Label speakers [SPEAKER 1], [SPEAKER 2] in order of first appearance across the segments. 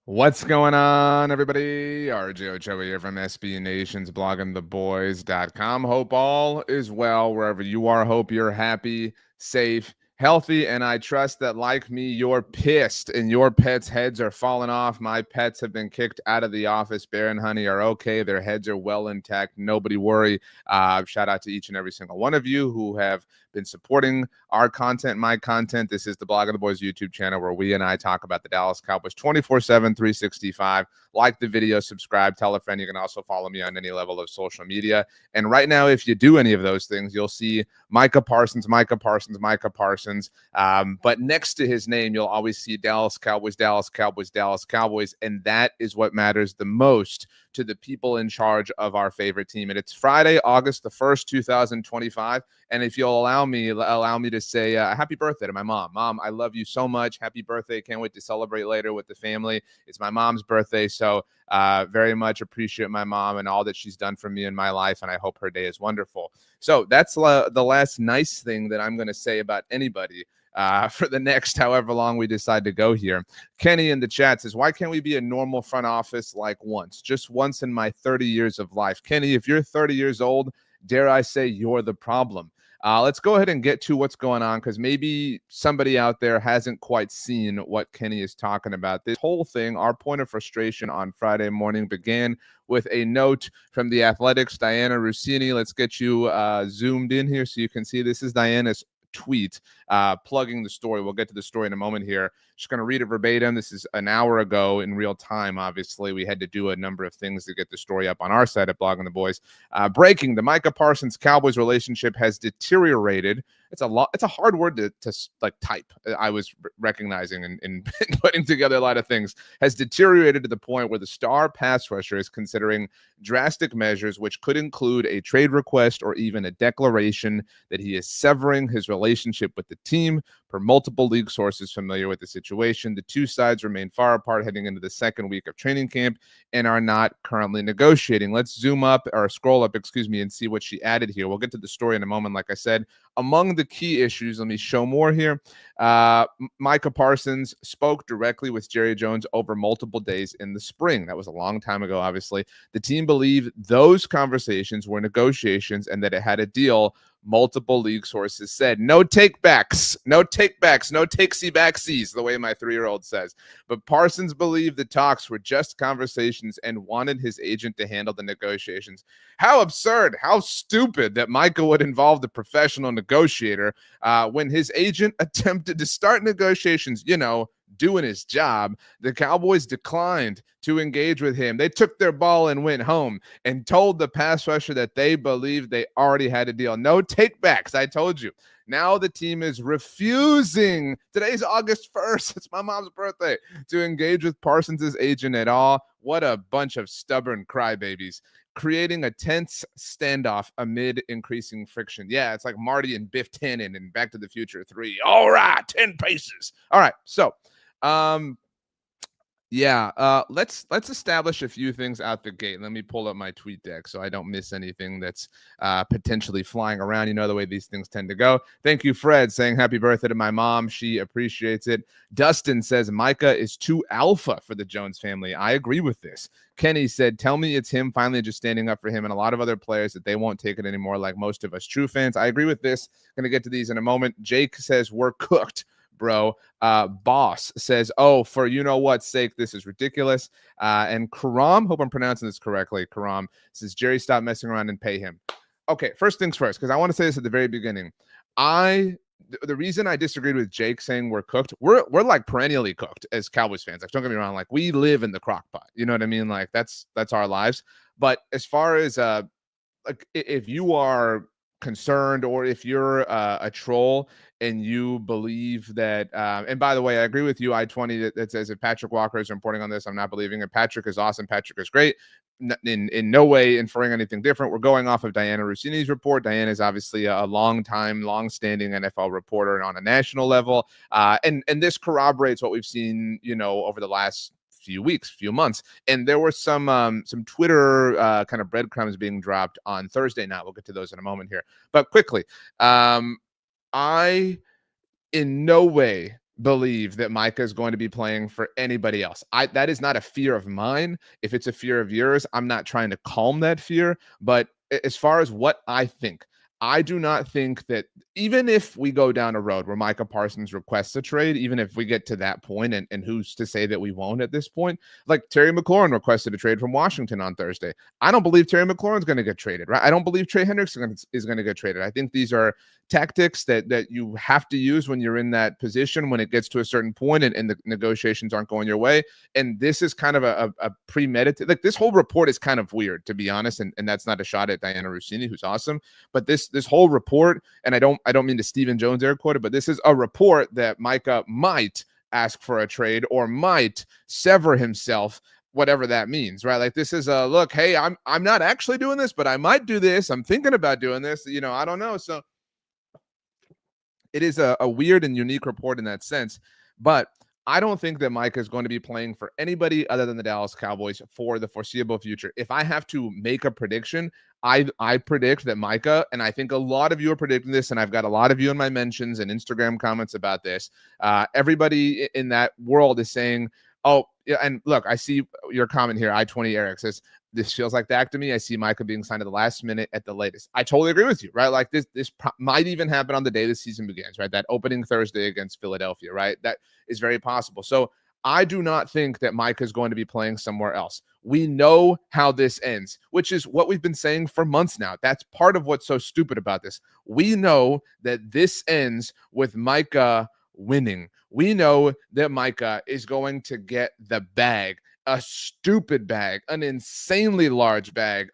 [SPEAKER 1] What's going on, everybody? RJ Ochoa here from SB Nation's bloggingtheboys.com. Hope all is well wherever you are. Hope you're happy, safe, healthy, and I trust that, like me, you're pissed and your pets' heads are falling off. My pets have been kicked out of the office. Bear and Honey are okay. Their heads are well intact. Nobody worry. Shout out to each and every single one of you who have been supporting our content, my content. This is the Blog of the Boys YouTube channel where we and I talk about the Dallas Cowboys 24/7, 365. Like the video, subscribe, tell a friend. You can also follow me on any level of social media. And right now, if you do any of those things, you'll see Micah Parsons, Micah Parsons, Micah Parsons. But next to his name, you'll always see Dallas Cowboys, Dallas Cowboys, Dallas Cowboys. And that is what matters the most to the people in charge of our favorite team. And it's Friday, August the 1st, 2025. And if you'll allow me to say happy birthday to my mom. Mom, I love you so much. Happy birthday. Can't wait to celebrate later with the family. It's my mom's birthday. So very much appreciate my mom and all that she's done for me in my life. And I hope her day is wonderful. So that's the last nice thing that I'm going to say about anybody for the next however long we decide to go here. Kenny in the chat says, why can't we be a normal front office like once? Just once in my 30 years of life. Kenny, if you're 30 years old, dare I say you're the problem. Let's go ahead and get to what's going on, because maybe somebody out there hasn't quite seen what Kenny is talking about. This whole thing, our point of frustration on Friday morning, began with a note from the Athletics, Diana Rossini. Let's get you zoomed in here so you can see. This is Diana's tweet plugging the story. We'll get to the story in a moment here. Just going to read it verbatim. This is an hour ago in real time. Obviously, we had to do a number of things to get the story up on our site at Blogging the Boys. Breaking: the Micah Parsons Cowboys relationship has deteriorated. It's a hard word to like type. I was recognizing and putting together a lot of things. Has deteriorated to the point where the star pass rusher is considering drastic measures, which could include a trade request or even a declaration that he is severing his relationship with the team. Per multiple league sources familiar with the situation, the two sides remain far apart heading into the second week of training camp and are not currently negotiating. Let's zoom up or scroll up, and see what she added here. We'll get to the story in a moment. Like I said, among the key issues, let me show more here. Micah Parsons spoke directly with Jerry Jones over multiple days in the spring. That was a long time ago, obviously. The team believed those conversations were negotiations and that it had a deal. Multiple league sources said no takebacks, no takesy-backsies, the way my 3-year-old says. But Parsons believed the talks were just conversations and wanted his agent to handle the negotiations. How absurd, how stupid that Micah would involve the professional negotiator when his agent attempted to start negotiations, doing his job. The Cowboys declined to engage with him. They took their ball and went home and told the pass rusher that they believed they already had a deal. No takebacks, I told you. Now the team is refusing. Today's August 1st. It's my mom's birthday. To engage with Parsons' agent at all. What a bunch of stubborn crybabies. Creating a tense standoff amid increasing friction. Yeah, it's like Marty and Biff Tannen in Back to the Future 3. All right, 10 paces. All right, so let's establish a few things out the gate. Let me pull up my tweet deck so I don't miss anything that's potentially flying around. You know the way these things tend to go. Thank you, Fred, saying happy birthday to my mom. She appreciates it. Dustin says Micah is too alpha for the Jones family. I agree with this. Kenny said, tell me it's him finally just standing up for him and a lot of other players that they won't take it anymore like most of us true fans. I agree with this. Going to get to these in a moment. Jake says we're cooked, bro. Boss says, oh, for you know what's sake, this is ridiculous. And Karam, hope I'm pronouncing this correctly. Karam says, Jerry, stop messing around and pay him. Okay, first things first, because I want to say this at the very beginning. The reason I disagreed with Jake saying we're cooked, we're like perennially cooked as Cowboys fans. Like, don't get me wrong, like we live in the crock pot. You know what I mean? Like that's our lives. But as far as like if you are concerned or if you're a troll and you believe that and by the way, I agree with you, I-20, that says if Patrick Walker is reporting on this, I'm not believing it. Patrick is awesome. Patrick is great. In no way inferring anything different. We're going off of Diana Rossini's report. Diana is obviously a long-standing NFL reporter on a national level. And this corroborates what we've seen, over the last few months. And there were some Twitter kind of breadcrumbs being dropped on Thursday night. We'll get to those in a moment here. But quickly, I in no way believe that Micah is going to be playing for anybody else. That is not a fear of mine. If it's a fear of yours, I'm not trying to calm that fear. But as far as what I think, I do not think that even if we go down a road where Micah Parsons requests a trade, even if we get to that point, and who's to say that we won't at this point, like Terry McLaurin requested a trade from Washington on Thursday. I don't believe Terry McLaurin's going to get traded, right? I don't believe Trey Hendrickson is going to get traded. I think these are tactics that you have to use when you're in that position, when it gets to a certain point and the negotiations aren't going your way. And this is kind of a premeditated, like this whole report is kind of weird, to be honest. And that's not a shot at Diana Rossini, who's awesome. But this whole report, and I don't mean to Stephen Jones air quote it, but this is a report that Micah might ask for a trade or might sever himself, whatever that means, right? Like this is a look, hey, I'm not actually doing this, but I might do this. I'm thinking about doing this, I don't know. So it is a weird and unique report in that sense, but I don't think that Micah is going to be playing for anybody other than the Dallas Cowboys for the foreseeable future. If I have to make a prediction, I predict that Micah, and I think a lot of you are predicting this, and I've got a lot of you in my mentions and Instagram comments about this. Everybody in that world is saying, oh, yeah, and look, I see your comment here. I-20 Eric says, this feels like Dak to me. I see Micah being signed at the last minute at the latest. I totally agree with you, right? Like this might even happen on the day the season begins, right? That opening Thursday against Philadelphia, right? That is very possible. So I do not think that Micah is going to be playing somewhere else. We know how this ends, which is what we've been saying for months now. That's part of what's so stupid about this. We know that this ends with Micah winning. We know that Micah is going to get the bag. A stupid bag, an insanely large bag.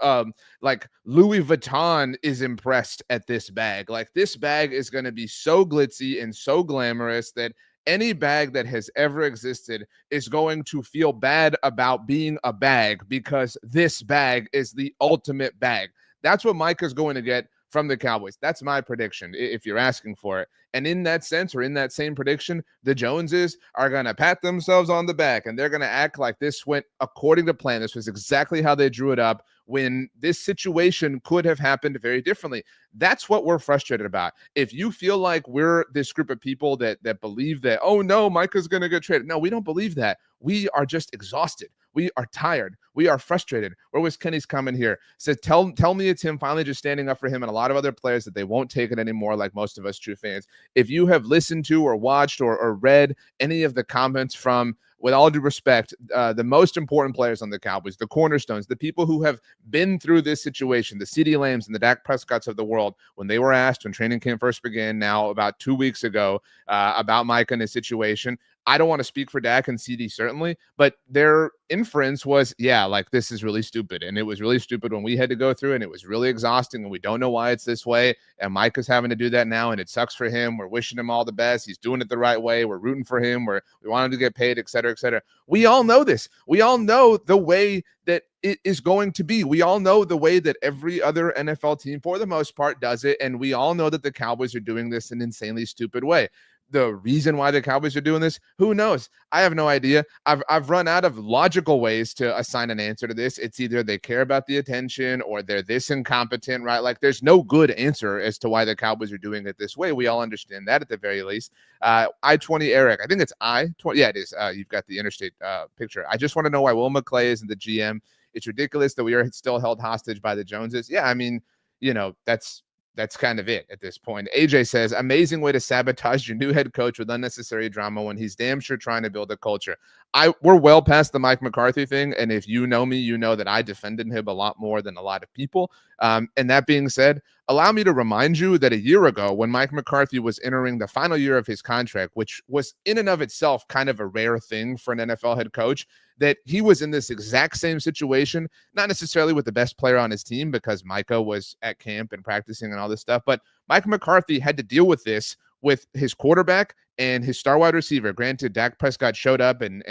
[SPEAKER 1] Like Louis Vuitton is impressed at this bag. Like this bag is going to be so glitzy and so glamorous that any bag that has ever existed is going to feel bad about being a bag because this bag is the ultimate bag. That's what Micah's going to get from the Cowboys. That's my prediction, if you're asking for it. And in that sense, or in that same prediction, the Joneses are going to pat themselves on the back and they're going to act like this went according to plan. This was exactly how they drew it up when this situation could have happened very differently. That's what we're frustrated about. If you feel like we're this group of people that believe that, oh no, Micah's going to get traded. No, we don't believe that. We are just exhausted. We are tired. We are frustrated. Where was Kenny's comment here? Said, tell me it's him finally just standing up for him and a lot of other players that they won't take it anymore, like most of us true fans. If you have listened to or watched or read any of the comments from, with all due respect, the most important players on the Cowboys, the cornerstones, the people who have been through this situation, the CeeDee Lambs and the Dak Prescotts of the world, when they were asked when training camp first began now about 2 weeks ago about Micah and his situation, I don't want to speak for Dak and CeeDee certainly, but their inference was, yeah, like this is really stupid. And it was really stupid when we had to go through it, and it was really exhausting and we don't know why it's this way. And Micah's having to do that now and it sucks for him. We're wishing him all the best. He's doing it the right way. We're rooting for him. We want him to get paid, et cetera, et cetera. We all know this. We all know the way that it is going to be. We all know the way that every other NFL team, for the most part, does it. And we all know that the Cowboys are doing this in an insanely stupid way. The reason why the Cowboys are doing this, who knows? I have no idea. I've run out of logical ways to assign an answer to this. It's either they care about the attention or they're this incompetent, right? Like there's no good answer as to why the Cowboys are doing it this way. We all understand that at the very least. I-20 Eric, I think it's I-20. Yeah, it is. You've got the interstate picture. I just want to know why Will McClay isn't the GM. It's ridiculous that we are still held hostage by the Joneses. Yeah, I mean, that's kind of it at this point. AJ says, amazing way to sabotage your new head coach with unnecessary drama when he's damn sure trying to build a culture. We're well past the Mike McCarthy thing. And if you know me, you know that I defended him a lot more than a lot of people. And that being said, allow me to remind you that a year ago when Mike McCarthy was entering the final year of his contract, which was in and of itself kind of a rare thing for an NFL head coach, that he was in this exact same situation, not necessarily with the best player on his team because Micah was at camp and practicing and all this stuff, but Mike McCarthy had to deal with this with his quarterback and his star wide receiver. Granted, Dak Prescott showed up and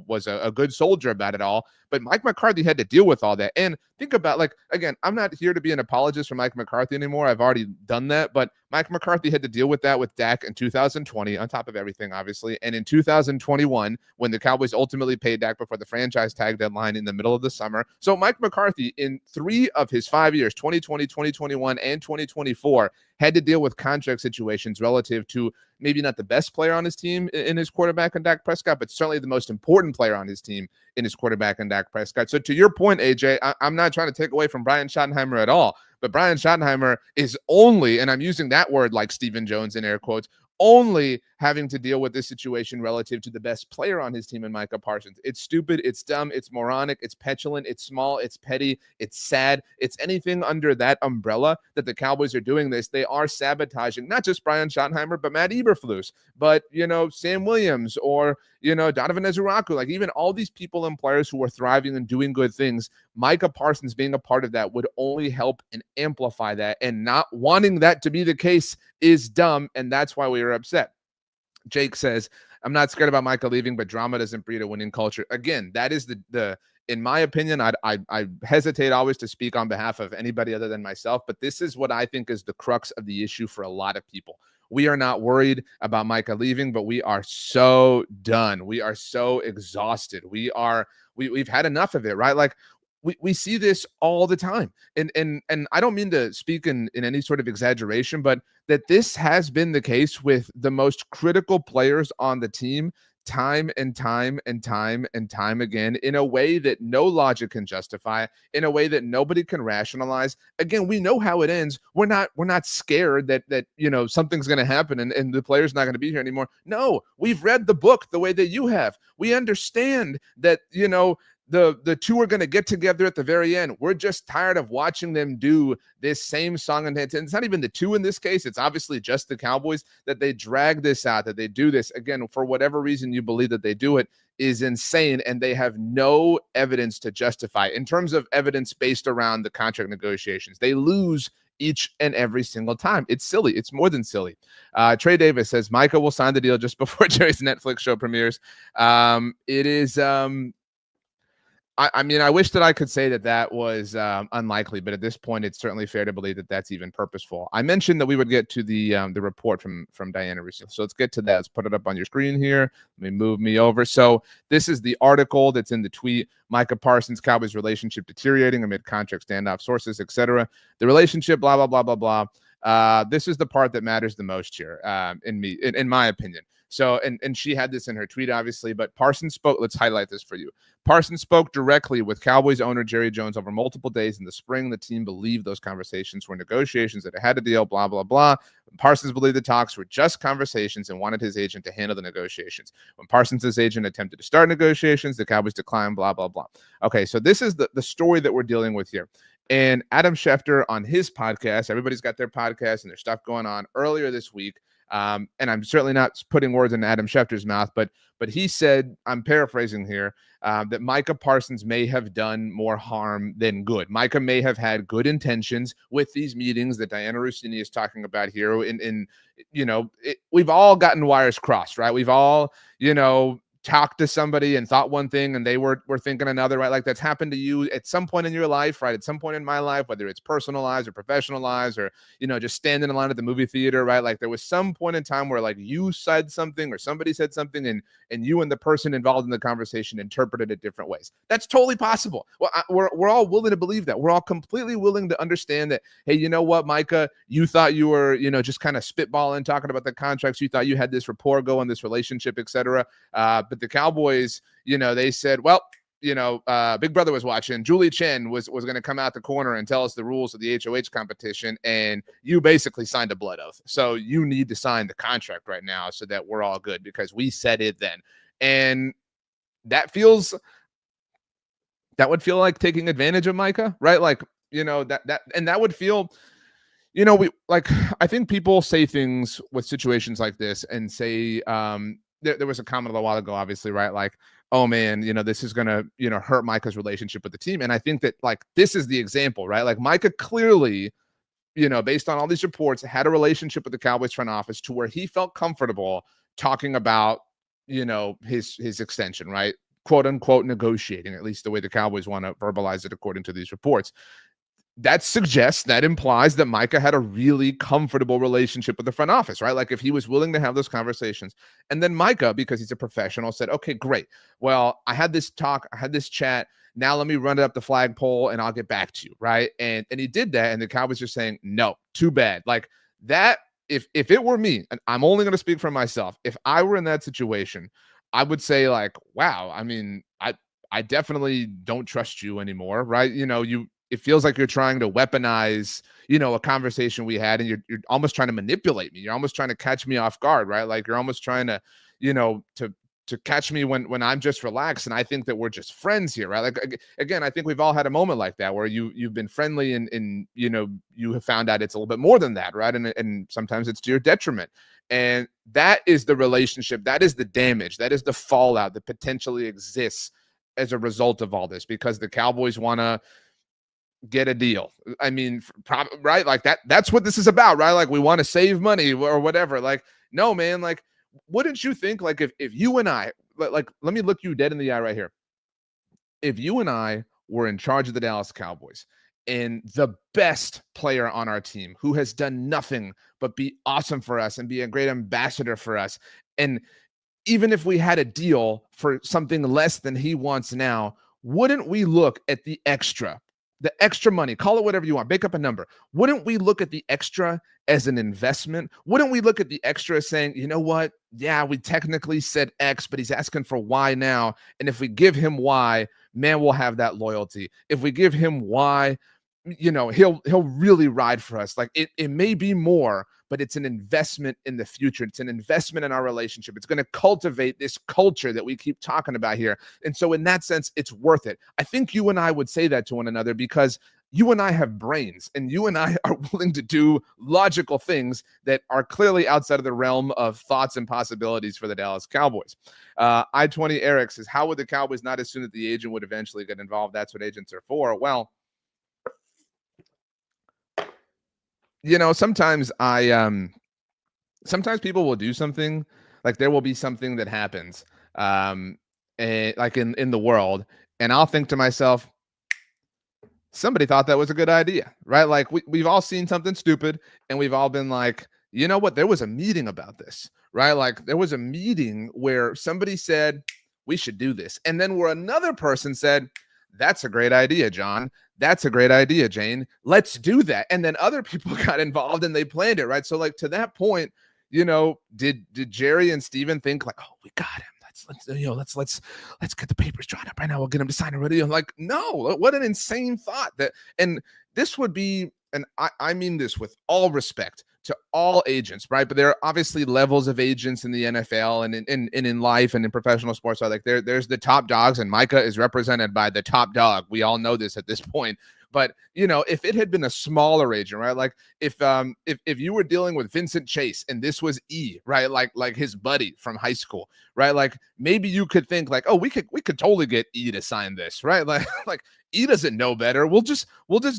[SPEAKER 1] was a good soldier about it all, but Mike McCarthy had to deal with all that. And think about, like, again, I'm not here to be an apologist for Mike McCarthy anymore. I've already done that, but Mike McCarthy had to deal with that with Dak in 2020, on top of everything, obviously. And in 2021, when the Cowboys ultimately paid Dak before the franchise tag deadline in the middle of the summer. So Mike McCarthy, in 3 of his 5 years, 2020, 2021, and 2024, had to deal with contract situations relative to maybe not the best player on his team in his quarterback in Dak Prescott, but certainly the most important player on his team in his quarterback in Dak Prescott. So to your point, AJ, I'm not trying to take away from Brian Schottenheimer at all, but Brian Schottenheimer is only, and I'm using that word like Stephen Jones in air quotes, only having to deal with this situation relative to the best player on his team in Micah Parsons. It's stupid, it's dumb, it's moronic, it's petulant, it's small, it's petty, it's sad. It's anything under that umbrella that the Cowboys are doing this. They are sabotaging not just Brian Schottenheimer, but Matt Eberflus, but, Sam Williams or, Donovan Ezuraku, like even all these people and players who are thriving and doing good things. Micah Parsons being a part of that would only help and amplify that, and not wanting that to be the case is dumb, and that's why we are upset. Jake says, I'm not scared about Micah leaving, but drama doesn't breed a winning culture. Again, that is the in my opinion, I hesitate always to speak on behalf of anybody other than myself, but this is what I think is the crux of the issue for a lot of people. We are not worried about Micah leaving, but we are so done. We are so exhausted. We've had enough of it, right? Like we see this all the time. And I don't mean to speak in any sort of exaggeration, but that this has been the case with the most critical players on the team time and time and time and time again, in a way that no logic can justify, in a way that nobody can rationalize. Again, we know how it ends. We're not scared that something's going to happen and the player's not going to be here anymore. No, we've read the book the way that you have. We understand that the two are going to get together at the very end. We're just tired of watching them do this same song and dance. And it's not even the two in this case. It's obviously just the Cowboys, that they drag this out, that they do this. Again, for whatever reason you believe that they do it, is insane. And they have no evidence to justify in terms of evidence based around the contract negotiations. They lose each and every single time. It's silly. It's more than silly. Trey Davis says, Micah will sign the deal just before Jerry's Netflix show premieres. It is... I mean, I wish that I could say that was unlikely, but at this point, it's certainly fair to believe that that's even purposeful. I mentioned that we would get to the report from Diana recently, so let's get to that. Let's put it up on your screen here. Let me move me over. So this is the article that's in the tweet. Micah Parsons, Cowboys relationship deteriorating amid contract standoff, sources, etc. The relationship, blah blah blah blah blah. This is the part that matters the most here, in my opinion. So, and she had this in her tweet, obviously, but Parsons spoke. Let's highlight this for you. Parsons spoke directly with Cowboys owner Jerry Jones over multiple days in the spring. The team believed those conversations were negotiations, that it had a deal, blah, blah, blah. Parsons believed the talks were just conversations and wanted his agent to handle the negotiations. When Parsons' agent attempted to start negotiations, the Cowboys declined, blah, blah, blah. Okay, so this is the story that we're dealing with here. And Adam Schefter on his podcast, everybody's got their podcast and their stuff going on, earlier this week. And I'm certainly not putting words in Adam Schefter's mouth, but he said, I'm paraphrasing here, that Micah Parsons may have done more harm than good. Micah may have had good intentions with these meetings that Diana Rossini is talking about here. We've all gotten wires crossed, right? We've all, talked to somebody and thought one thing and they were thinking another, right? Like that's happened to you at some point in your life, right? At some point in my life, whether it's personal lives or professional lives or, just standing in line at the movie theater, right? Like there was some point in time where like you said something or somebody said something and you and the person involved in the conversation interpreted it different ways. That's totally possible. Well, we're all willing to believe that. We're all completely willing to understand that, hey, you know what, Micah, you thought you were, just kind of spitballing, talking about the contracts. You thought you had this rapport going, this relationship, etc. But the Cowboys, they said, well, Big Brother was watching. Julie Chen was going to come out the corner and tell us the rules of the HOH competition, and you basically signed a blood oath. So you need to sign the contract right now so that we're all good because we said it then. And that would feel like taking advantage of Micah, right? Like, that would feel, I think people say things with situations like this and say, there was a comment a while ago, obviously, right? Like, oh man, this is going to, hurt Micah's relationship with the team. And I think that like, this is the example, right? Like Micah clearly, based on all these reports, had a relationship with the Cowboys front office to where he felt comfortable talking about, his extension, right? Quote unquote, negotiating, at least the way the Cowboys want to verbalize it, according to these reports. That implies that Micah had a really comfortable relationship with the front office, right? Like if he was willing to have those conversations. And then Micah, because he's a professional, said, okay, great. Well, I had this talk, I had this chat. Now let me run it up the flagpole and I'll get back to you, right? And he did that. And the Cowboys are saying, no, too bad. Like that if it were me, and I'm only going to speak for myself, if I were in that situation, I would say like, wow, I mean, I definitely don't trust you anymore, right? It feels like you're trying to weaponize, a conversation we had, and you're almost trying to manipulate me. You're almost trying to catch me off guard, right? Like you're almost trying to, to catch me when I'm just relaxed and I think that we're just friends here, right? Like again, I think we've all had a moment like that where you've been friendly and you have found out it's a little bit more than that, right? And sometimes it's to your detriment. And that is the relationship, that is the damage, that is the fallout that potentially exists as a result of all this, because the Cowboys want to get a deal. I mean, right? Like that's what this is about, right? Like we want to save money or whatever. Like, no, man, like wouldn't you think like if you and I, like let me look you dead in the eye right here. If you and I were in charge of the Dallas Cowboys and the best player on our team who has done nothing but be awesome for us and be a great ambassador for us, and even if we had a deal for something less than he wants now, wouldn't we look at the extra money, call it whatever you want, make up a number? Wouldn't we look at the extra as an investment? Wouldn't we look at the extra as saying, you know what? Yeah, we technically said X, but he's asking for Y now. And if we give him Y, man, we'll have that loyalty. If we give him Y, he'll really ride for us. Like it may be more, but it's an investment in the future. It's an investment in our relationship. It's going to cultivate this culture that we keep talking about here. And so in that sense, it's worth it. I think you and I would say that to one another because you and I have brains and you and I are willing to do logical things that are clearly outside of the realm of thoughts and possibilities for the Dallas Cowboys. I-20 Eric says, how would the Cowboys not assume that the agent would eventually get involved? That's what agents are for. Well, sometimes sometimes people will do something, like there will be something that happens, like in the world, and I'll think to myself, somebody thought that was a good idea, right? Like we've all seen something stupid and we've all been like, you know what? There was a meeting about this, right? Like there was a meeting where somebody said, we should do this. And then where another person said, that's a great idea, John. That's a great idea, Jane. Let's do that. And then other people got involved and they planned it, right? So like to that point, did Jerry and Steven think like, oh, we got him. Let's get the papers drawn up right now. We'll get him to sign already. I'm like, no, what an insane thought. And this would be, and I mean this with all respect to all agents, right? But there are obviously levels of agents in the NFL and in life and in professional sports. So like there's the top dogs, and Micah is represented by the top dog. We all know this at this point. But if it had been a smaller agent, right? Like if you were dealing with Vincent Chase and this was E, right? Like his buddy from high school, right? Like maybe you could think like, oh, we could totally get E to sign this, right? Like E doesn't know better. We'll just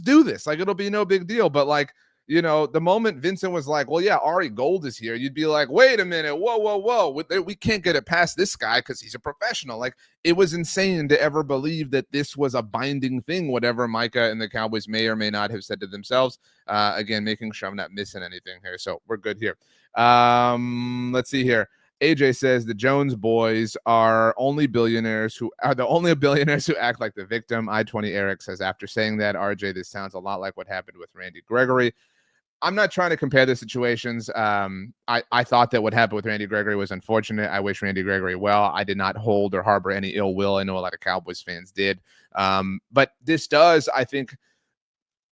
[SPEAKER 1] do this. Like it'll be no big deal. But like, the moment Vincent was like, well, yeah, Ari Gold is here, you'd be like, wait a minute, whoa. We can't get it past this guy because he's a professional. Like it was insane to ever believe that this was a binding thing, whatever Micah and the Cowboys may or may not have said to themselves. Again, making sure I'm not missing anything here. So we're good here. Let's see here. AJ says the Jones boys are only billionaires who are the only billionaires who act like the victim. I-20 Eric says, after saying that, RJ, this sounds a lot like what happened with Randy Gregory. I'm not trying to compare the situations. I thought that what happened with Randy Gregory was unfortunate. I wish Randy Gregory well. I did not hold or harbor any ill will. I know a lot of Cowboys fans did. But this does, I think,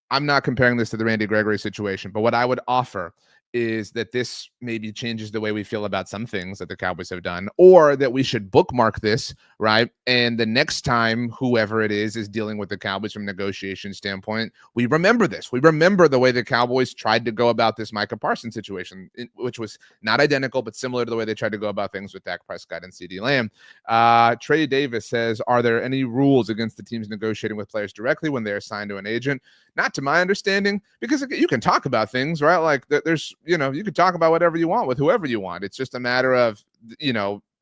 [SPEAKER 1] I'm not comparing this to the Randy Gregory situation, but what I would offer is that this maybe changes the way we feel about some things that the Cowboys have done, or that we should bookmark this, right? And the next time whoever it is dealing with the Cowboys from a negotiation standpoint, we remember this. We remember the way the Cowboys tried to go about this Micah Parsons situation, which was not identical, but similar to the way they tried to go about things with Dak Prescott and CeeDee Lamb. Trey Davis says, are there any rules against the teams negotiating with players directly when they're assigned to an agent? Not to my understanding, because you can talk about things, right? Like there's, you can talk about whatever you want with whoever you want. It's just a matter of,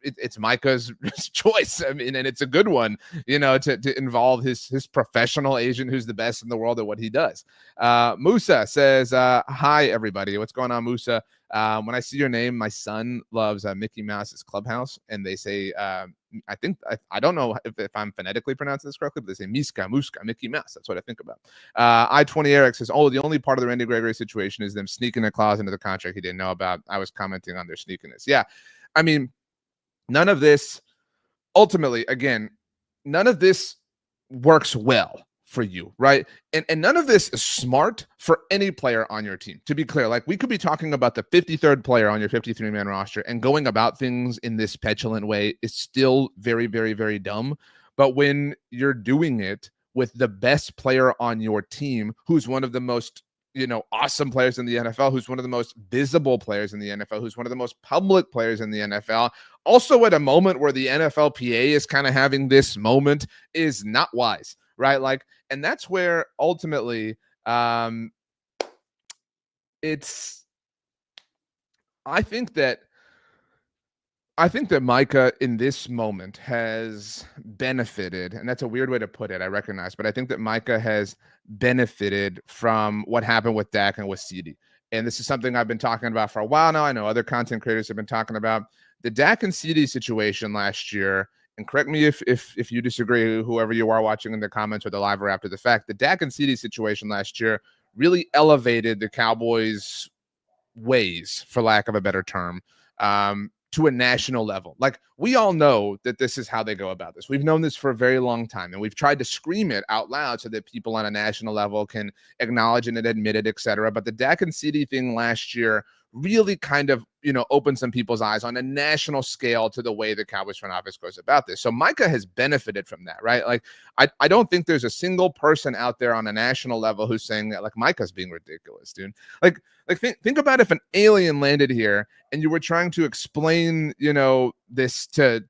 [SPEAKER 1] it's Micah's choice. I mean, and it's a good one, to involve his professional agent who's the best in the world at what he does. Musa says, hi, everybody. What's going on, Musa? When I see your name, my son loves Mickey Mouse's Clubhouse, and they say, I don't know if I'm phonetically pronouncing this correctly, but they say Miska, Muska, Mickey Mouse. That's what I think about. I-20 Eric says, oh, the only part of the Randy Gregory situation is them sneaking a clause into the contract he didn't know about. I was commenting on their sneakiness. Yeah, I mean, none of this, ultimately, again, none of this works well for you, right? And none of this is smart for any player on your team. To be clear, like, we could be talking about the 53rd player on your 53-man roster, and going about things in this petulant way is still very, very, very dumb. But when you're doing it with the best player on your team, who's one of the most awesome players in the NFL, who's one of the most visible players in the NFL, who's one of the most public players in the NFL, also at a moment where the NFLPA is kind of having this moment, is not wise, right? Like, and that's where ultimately it's, I think that Micah in this moment has benefited, and that's a weird way to put it, I recognize, but I think that Micah has benefited from what happened with Dak and with CeeDee. And this is something I've been talking about for a while now. I know other content creators have been talking about the Dak and CeeDee situation last year. And correct me if you disagree, whoever you are watching in the comments or the live or after the fact, the Dak and CeeDee situation last year really elevated the Cowboys' ways, for lack of a better term, to a national level. Like, we all know that this is how they go about this. We've known this for a very long time, and we've tried to scream it out loud so that people on a national level can acknowledge and admit it, etc. But the Dak and CeeDee thing last year really kind of, opened some people's eyes on a national scale to the way the Cowboys front office goes about this. So Micah has benefited from that, right? Like, I don't think there's a single person out there on a national level who's saying that, like, Micah's being ridiculous, dude. Like think about if an alien landed here and you were trying to explain, this to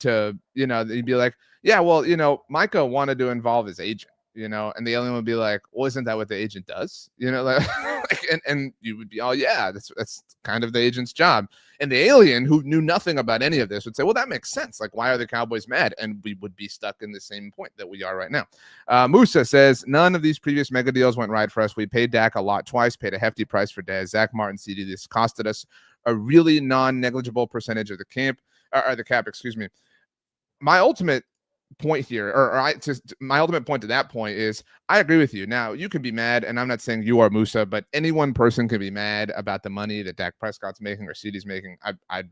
[SPEAKER 1] you'd be like, yeah, well, Micah wanted to involve his agent, and the alien would be like, well, isn't that what the agent does? And you would be, oh yeah, that's kind of the agent's job. And the alien, who knew nothing about any of this, would say, well, that makes sense. Like, why are the Cowboys mad? And we would be stuck in the same point that we are right now. Musa says, none of these previous mega deals went right for us. We paid Dak a lot twice, paid a hefty price for Dez, Zach Martin, CeeDee. This costed us a really non-negligible percentage of the cap, excuse me. My ultimate point here, my ultimate point to that point is, I agree with you. Now, you can be mad, and I'm not saying you are Musa, but any one person can be mad about the money that Dak Prescott's making or CeeDee's making. I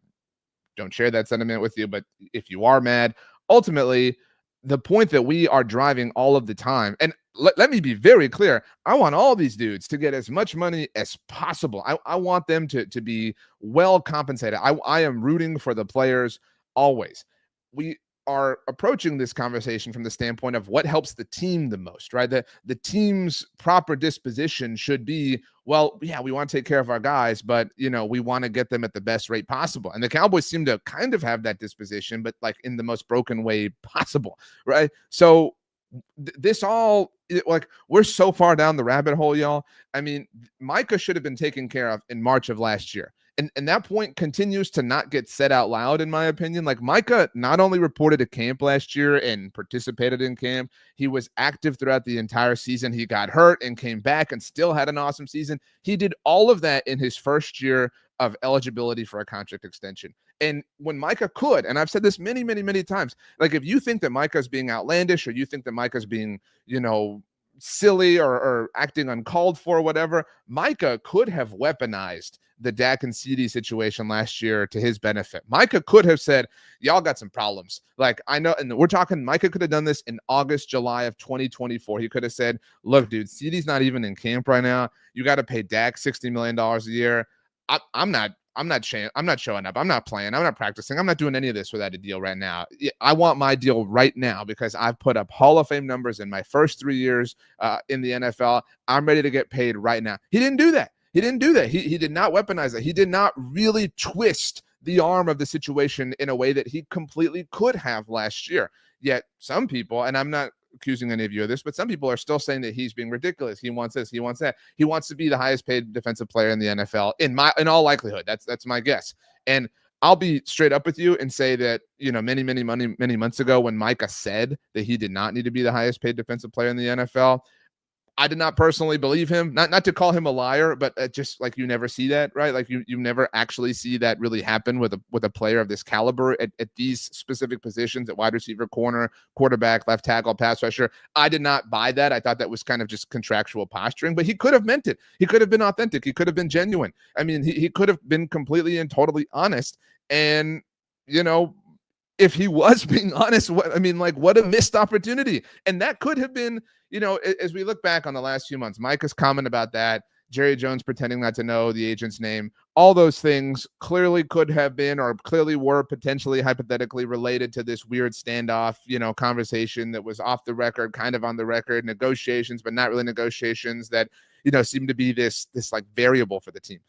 [SPEAKER 1] don't share that sentiment with you, but if you are mad, ultimately, the point that we are driving all of the time, and let me be very clear, I want all these dudes to get as much money as possible. I want them to be well compensated. I am rooting for the players always. We are approaching this conversation from the standpoint of what helps the team the most, right? The team's proper disposition should be, well, yeah, we want to take care of our guys, but, we want to get them at the best rate possible. And the Cowboys seem to kind of have that disposition, but like in the most broken way possible, right? So this all, like, we're so far down the rabbit hole, y'all. I mean, Micah should have been taken care of in March of last year. And that point continues to not get said out loud, in my opinion. Like, Micah not only reported to camp last year and participated in camp, he was active throughout the entire season. He got hurt and came back and still had an awesome season. He did all of that in his first year of eligibility for a contract extension. And when Micah could, and I've said this many, many, many times, like, if you think that Micah's being outlandish, or you think that Micah's being, silly or acting uncalled for, or whatever, Micah could have weaponized the Dak and CeeDee situation last year to his benefit. Micah could have said, y'all got some problems. Like, I know, and we're talking, Micah could have done this in August, July of 2024. He could have said, look, dude, CeeDee's not even in camp right now. You got to pay Dak $60 million a year. I'm not showing up. I'm not playing. I'm not practicing. I'm not doing any of this without a deal right now. I want my deal right now because I've put up Hall of Fame numbers in my first 3 years in the NFL. I'm ready to get paid right now. He didn't do that. He did not weaponize it. He did not really twist the arm of the situation in a way that he completely could have last year. Yet some people, and I'm not accusing any of you of this, but some people are still saying that he's being ridiculous. He wants this, he wants that. He wants to be the highest paid defensive player in the NFL in all likelihood. That's my guess. And I'll be straight up with you and say that, many months ago when Micah said that he did not need to be the highest paid defensive player in the NFL, I did not personally believe him. Not to call him a liar, but just like you never see that, right? Like you never actually see that really happen with a player of this caliber at these specific positions, at wide receiver, corner, quarterback, left tackle, pass rusher. I did not buy that. I thought that was kind of just contractual posturing, but he could have meant it. He could have been authentic. He could have been genuine. I mean, he could have been completely and totally honest. And, you know, if he was being honest, what a missed opportunity. And that could have been, as we look back on the last few months, Micah's comment about that, Jerry Jones pretending not to know the agent's name, all those things clearly could have been, or clearly were potentially hypothetically related to this weird standoff, conversation that was off the record, kind of on the record, negotiations, but not really negotiations that, seem to be this like variable for the team.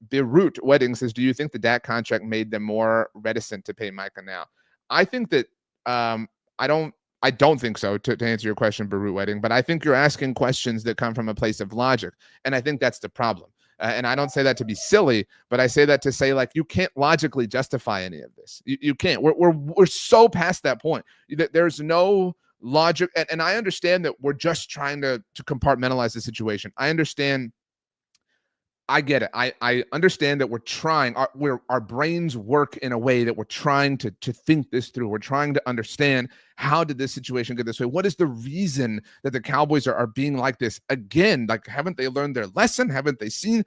[SPEAKER 1] Beirut Wedding says, do you think the Dak contract made them more reticent to pay Micah now? I think that I don't think so, to answer your question, Beirut Wedding, but I think you're asking questions that come from a place of logic. And I think that's the problem. And I don't say that to be silly, but I say that to say, like, you can't logically justify any of this. You can't. We're so past that point that there's no logic. And I understand that we're just trying to compartmentalize the situation. I get it. I understand that we're trying. Our brains work in a way that we're trying to think this through. We're trying to understand, how did this situation get this way? What is the reason that the Cowboys are being like this again? Like, haven't they learned their lesson? Haven't they seen?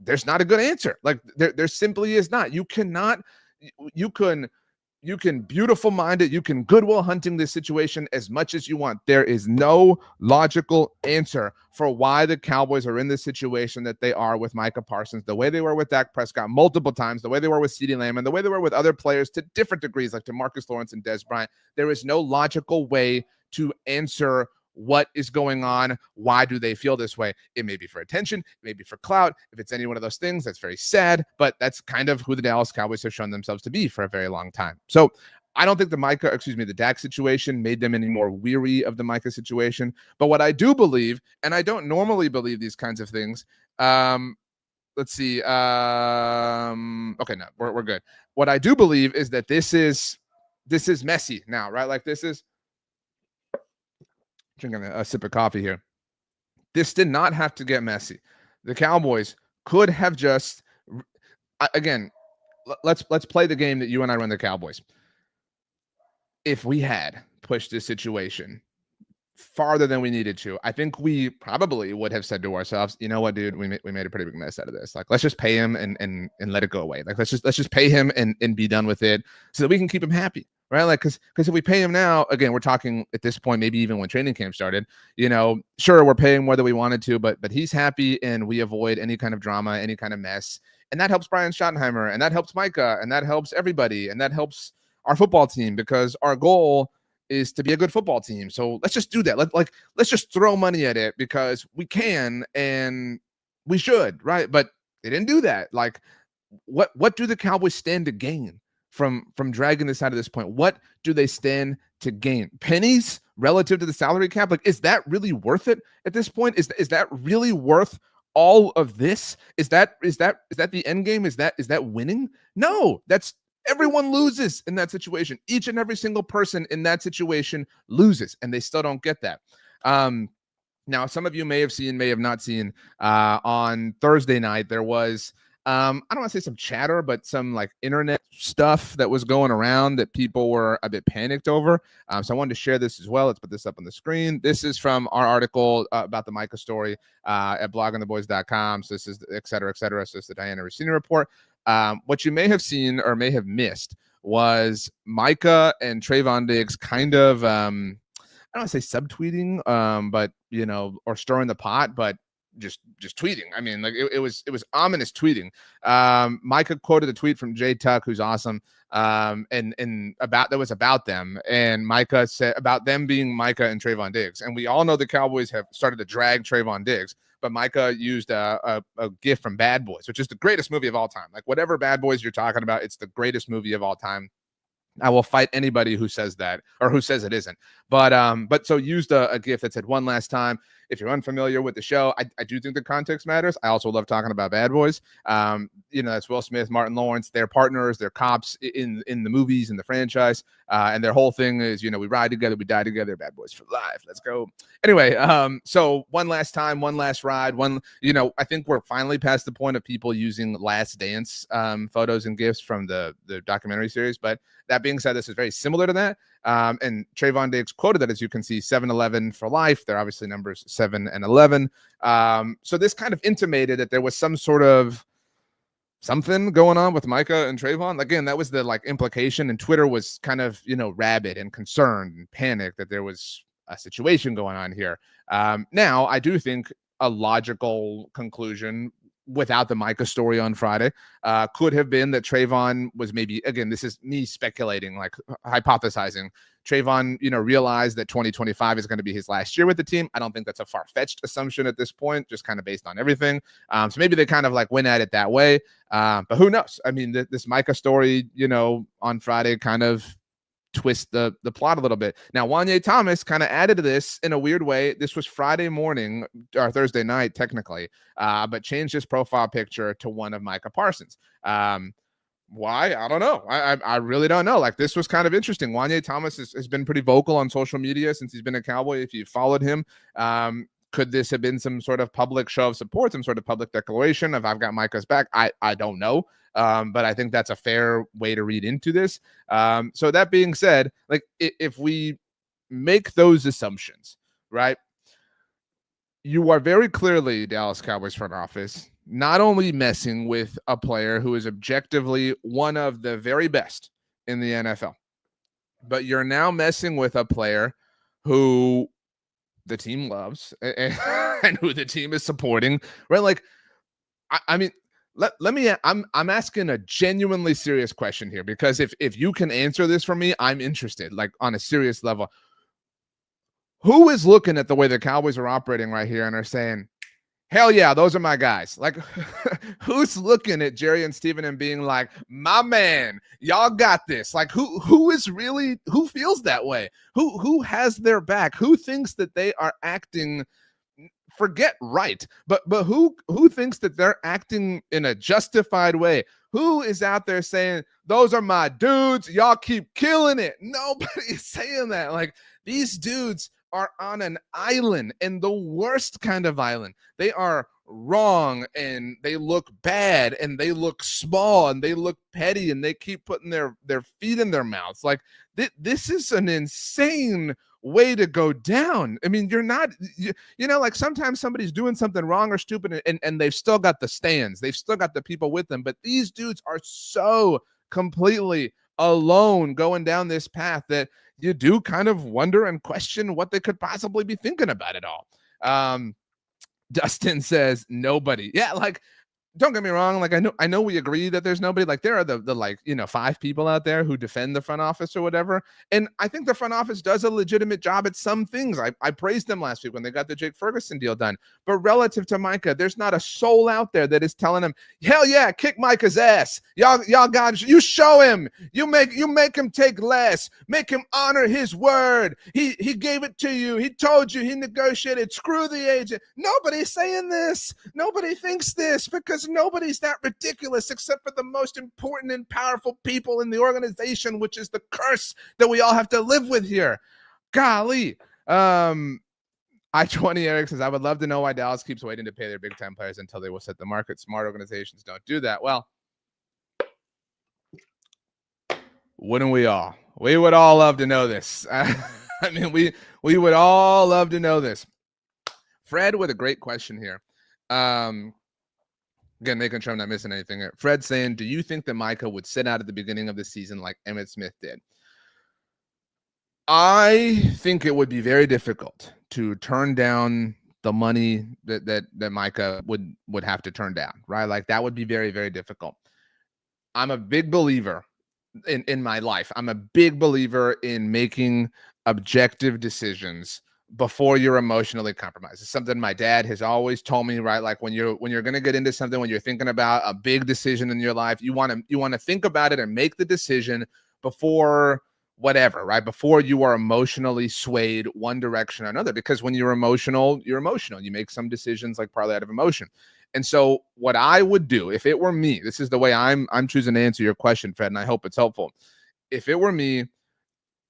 [SPEAKER 1] There's not a good answer. Like, there simply is not. You cannot. You can beautiful mind it. You can goodwill hunting this situation as much as you want. There is no logical answer for why the Cowboys are in this situation that they are with Micah Parsons, the way they were with Dak Prescott multiple times, the way they were with CeeDee Lamb, and the way they were with other players to different degrees, like DeMarcus Lawrence and Des Bryant. There is no logical way to answer what is going on. Why do they feel this way? It may be for attention, it may be for clout. If it's any one of those things, that's very sad, but that's kind of who the Dallas Cowboys have shown themselves to be for a very long time. So I don't think the Dak situation made them any more weary of the Micah situation. But what I do believe, and I don't normally believe these kinds of things, let's see. Okay, no, we're good. What I do believe is that this is messy now, right? Like, this is, drinking a sip of coffee here. This did not have to get messy. The Cowboys could have just, again, let's play the game that you and I run the Cowboys. If we had pushed this situation farther than we needed to, I think we probably would have said to ourselves, you know what, dude, we made a pretty big mess out of this. Like, let's just pay him and let it go away. Like, let's just pay him and be done with it so that we can keep him happy. Right. Like, because if we pay him now, again, we're talking at this point, maybe even when training camp started, sure, we're paying more than we wanted to, but he's happy and we avoid any kind of drama, any kind of mess. And that helps Brian Schottenheimer, and that helps Micah, and that helps everybody, and that helps our football team, because our goal is to be a good football team. So let's just do that. Let's just throw money at it because we can and we should, right? But they didn't do that. Like, what do the Cowboys stand to gain from dragging this out of this point? What do they stand to gain? Pennies relative to the salary cap? Like, is that really worth it at this point? Is that really worth all of this? Is that the end game? Is that winning? No, everyone loses in that situation. Each and every single person in that situation loses, and they still don't get that. Now, some of you may have seen, may have not seen, on Thursday night, there was, I don't want to say some chatter, but some like internet stuff that was going around that people were a bit panicked over. So I wanted to share this as well. Let's put this up on the screen. This is from our article about the Micah story at bloggingtheboys.com. So this is et cetera, et cetera. So it's the Diana Rossini report. What you may have seen or may have missed was Micah and Trayvon Diggs kind of, I don't want to say subtweeting, but, or stirring the pot, but just tweeting. I mean, like, it was ominous tweeting. Micah quoted a tweet from Jay Tuck, who's awesome. And that was about them. And Micah said about them being Micah and Trayvon Diggs. And we all know the Cowboys have started to drag Trayvon Diggs, but Micah used a gif from Bad Boys, which is the greatest movie of all time. Like, whatever Bad Boys you're talking about, it's the greatest movie of all time. I will fight anybody who says that or who says it isn't. But so used a gif that said "one last time," If you're unfamiliar with the show, I do think the context matters. I also love talking about Bad Boys. That's Will Smith, Martin Lawrence. They're partners. They're cops in the movies, in the franchise. And their whole thing is, we ride together, we die together, Bad Boys for life. Let's go. Anyway, so one last time, one last ride, I think we're finally past the point of people using Last Dance photos and gifs from the documentary series. But that being said, this is very similar to that. And Trayvon Diggs quoted that, as you can see, 7-11 for life. They're obviously numbers 7 and 11. So this kind of intimated that there was some sort of something going on with Micah and Trayvon. Again, that was the implication, and Twitter was kind of, rabid and concerned and panicked that there was a situation going on here. Now, I do think a logical conclusion without the Micah story on Friday could have been that Trayvon was maybe, again, this is me speculating, hypothesizing. Trayvon, realized that 2025 is going to be his last year with the team. I don't think that's a far-fetched assumption at this point, just kind of based on everything. So maybe they kind of went at it that way. But who knows? I mean, this Micah story, on Friday kind of twist the plot a little bit. Now, Wanye Thomas kind of added to this in a weird way. This was Friday morning or Thursday night, technically, but changed his profile picture to one of Micah Parsons. Why? I don't know. I really don't know. This was kind of interesting. Wanye Thomas has been pretty vocal on social media since he's been a Cowboy. If you followed him, could this have been some sort of public show of support, some sort of public declaration of I've got Micah's back? I don't know. But I think that's a fair way to read into this. So that being said, if we make those assumptions, right, you are very clearly, Dallas Cowboys front office, not only messing with a player who is objectively one of the very best in the NFL, but you're now messing with a player who the team loves and who the team is supporting, right? I mean, I'm asking a genuinely serious question here, because if you can answer this for me, I'm interested, on a serious level. Who is looking at the way the Cowboys are operating right here and are saying, hell yeah, those are my guys? Who's looking at Jerry and Steven and being like, my man, y'all got this? Who is really, who feels that way? Who has their back? Who thinks that they are acting, forget right, but who thinks that they're acting in a justified way? Who is out there saying, those are my dudes, y'all keep killing it? Nobody's saying that. These dudes are on an island, and the worst kind of island. They are wrong, and they look bad, and they look small, and they look petty, and they keep putting their feet in their mouths. This is an insane way to go down. I mean, you're not, sometimes somebody's doing something wrong or stupid, and they've still got the stands. They've still got the people with them. But these dudes are so completely alone going down this path that you do kind of wonder and question what they could possibly be thinking about it all. Dustin says nobody. Yeah, don't get me wrong. I know we agree that there's nobody. There are the 5 people out there who defend the front office or whatever. And I think the front office does a legitimate job at some things. I praised them last week when they got the Jake Ferguson deal done. But relative to Micah, there's not a soul out there that is telling him, hell yeah, kick Micah's ass. Y'all got, you show him, you make him take less, make him honor his word. He gave it to you. He told you, he negotiated. Screw the agent. Nobody's saying this. Nobody thinks this, because nobody's that ridiculous except for the most important and powerful people in the organization, which is the curse that we all have to live with here. Golly. I-20 Eric says, I would love to know why Dallas keeps waiting to pay their big time players until they will set the market. Smart organizations don't do that. Well, wouldn't we all? We would all love to know this. I mean, we would all love to know this. Fred with a great question here. Again, making sure I'm not missing anything here. Fred saying, do you think that Micah would sit out at the beginning of the season like Emmitt Smith did? I think it would be very difficult to turn down the money that Micah would have to turn down, right? That would be very, very difficult. I'm a big believer in my life. I'm a big believer in making objective decisions before you're emotionally compromised. It's something my dad has always told me, right? When you're going to get into something, when you're thinking about a big decision in your life, you want to think about it and make the decision before whatever, right? Before you are emotionally swayed one direction or another, because when you're emotional, you make some decisions like partly out of emotion. And so what I would do if it were me, this is the way I'm choosing to answer your question, Fed, and I hope it's helpful. If it were me,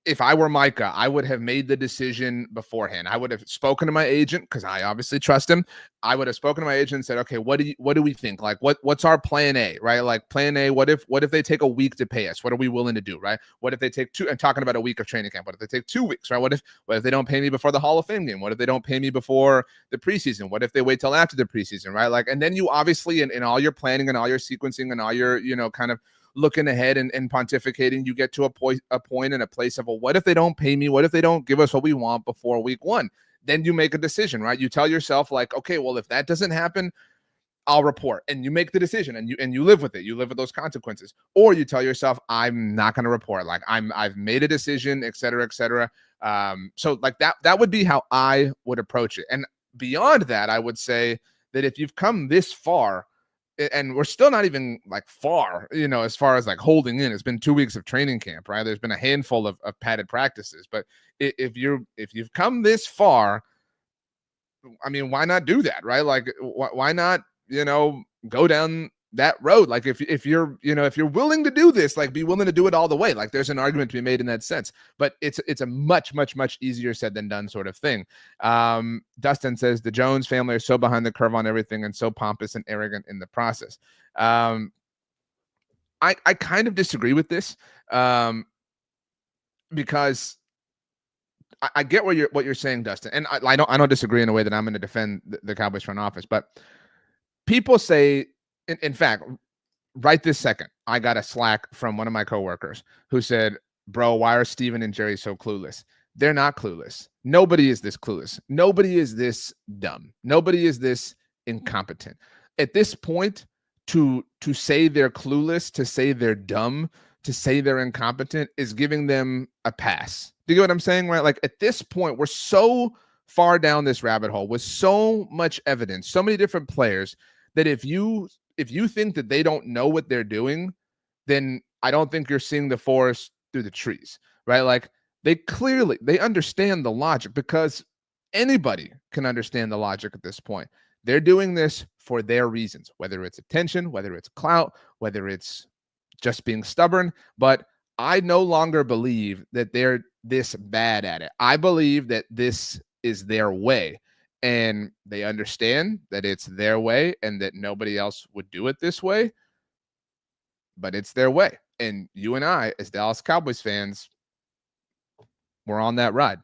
[SPEAKER 1] if I were Micah, I would have made the decision beforehand. I would have spoken to my agent because I obviously trust him. I would have spoken to my agent and said, okay, what do we think? Like, what's our plan A, right? Like plan A, what if they take a week to pay us? What are we willing to do, right? What if they take two, and talking about a week of training camp, what if they take 2 weeks, right? What if they don't pay me before the Hall of Fame game? What if they don't pay me before the preseason? What if they wait till after the preseason, right? Like, and then you obviously in all your planning and all your sequencing and all your, kind of looking ahead and pontificating, you get to a point and a place of, well, what if they don't pay me? What if they don't give us what we want before week 1? Then you make a decision, right? You tell yourself like, okay, well, if that doesn't happen, I'll report, and you make the decision and you live with it. You live with those consequences. Or you tell yourself, I'm not going to report. Like I've made a decision, et cetera, et cetera. So like that would be how I would approach it. And beyond that, I would say that if you've come this far, and we're still not even like far, as far as like holding in, it's been 2 weeks of training camp, right? There's been a handful of padded practices, but if you've come this far, I mean, why not do that, right? Like, why not, go down that road? Like if you're willing to do this, like be willing to do it all the way. Like there's an argument to be made in that sense, but it's a much easier said than done sort of thing. Dustin says the Jones family are so behind the curve on everything and so pompous and arrogant in the process. I kind of disagree with this, because I get what you're saying, Dustin, and I don't disagree in a way that I'm going to defend the Cowboys front office, but people say, in fact, right this second, I got a Slack from one of my coworkers who said, bro, why are Steven and Jerry so clueless? They're not clueless. Nobody is this clueless. Nobody is this dumb. Nobody is this incompetent. At this point, to say they're clueless, to say they're dumb, to say they're incompetent is giving them a pass. Do you get what I'm saying? Right? Like at this point, we're so far down this rabbit hole with so much evidence, so many different players, that if you think that they don't know what they're doing, then I don't think you're seeing the forest through the trees, right? Like they understand the logic, because anybody can understand the logic at this point. They're doing this for their reasons, whether it's attention, whether it's clout, whether it's just being stubborn. But I no longer believe that they're this bad at it. I believe that this is their way. And they understand that it's their way and that nobody else would do it this way, but it's their way. And you and I, as Dallas Cowboys fans, we're on that ride.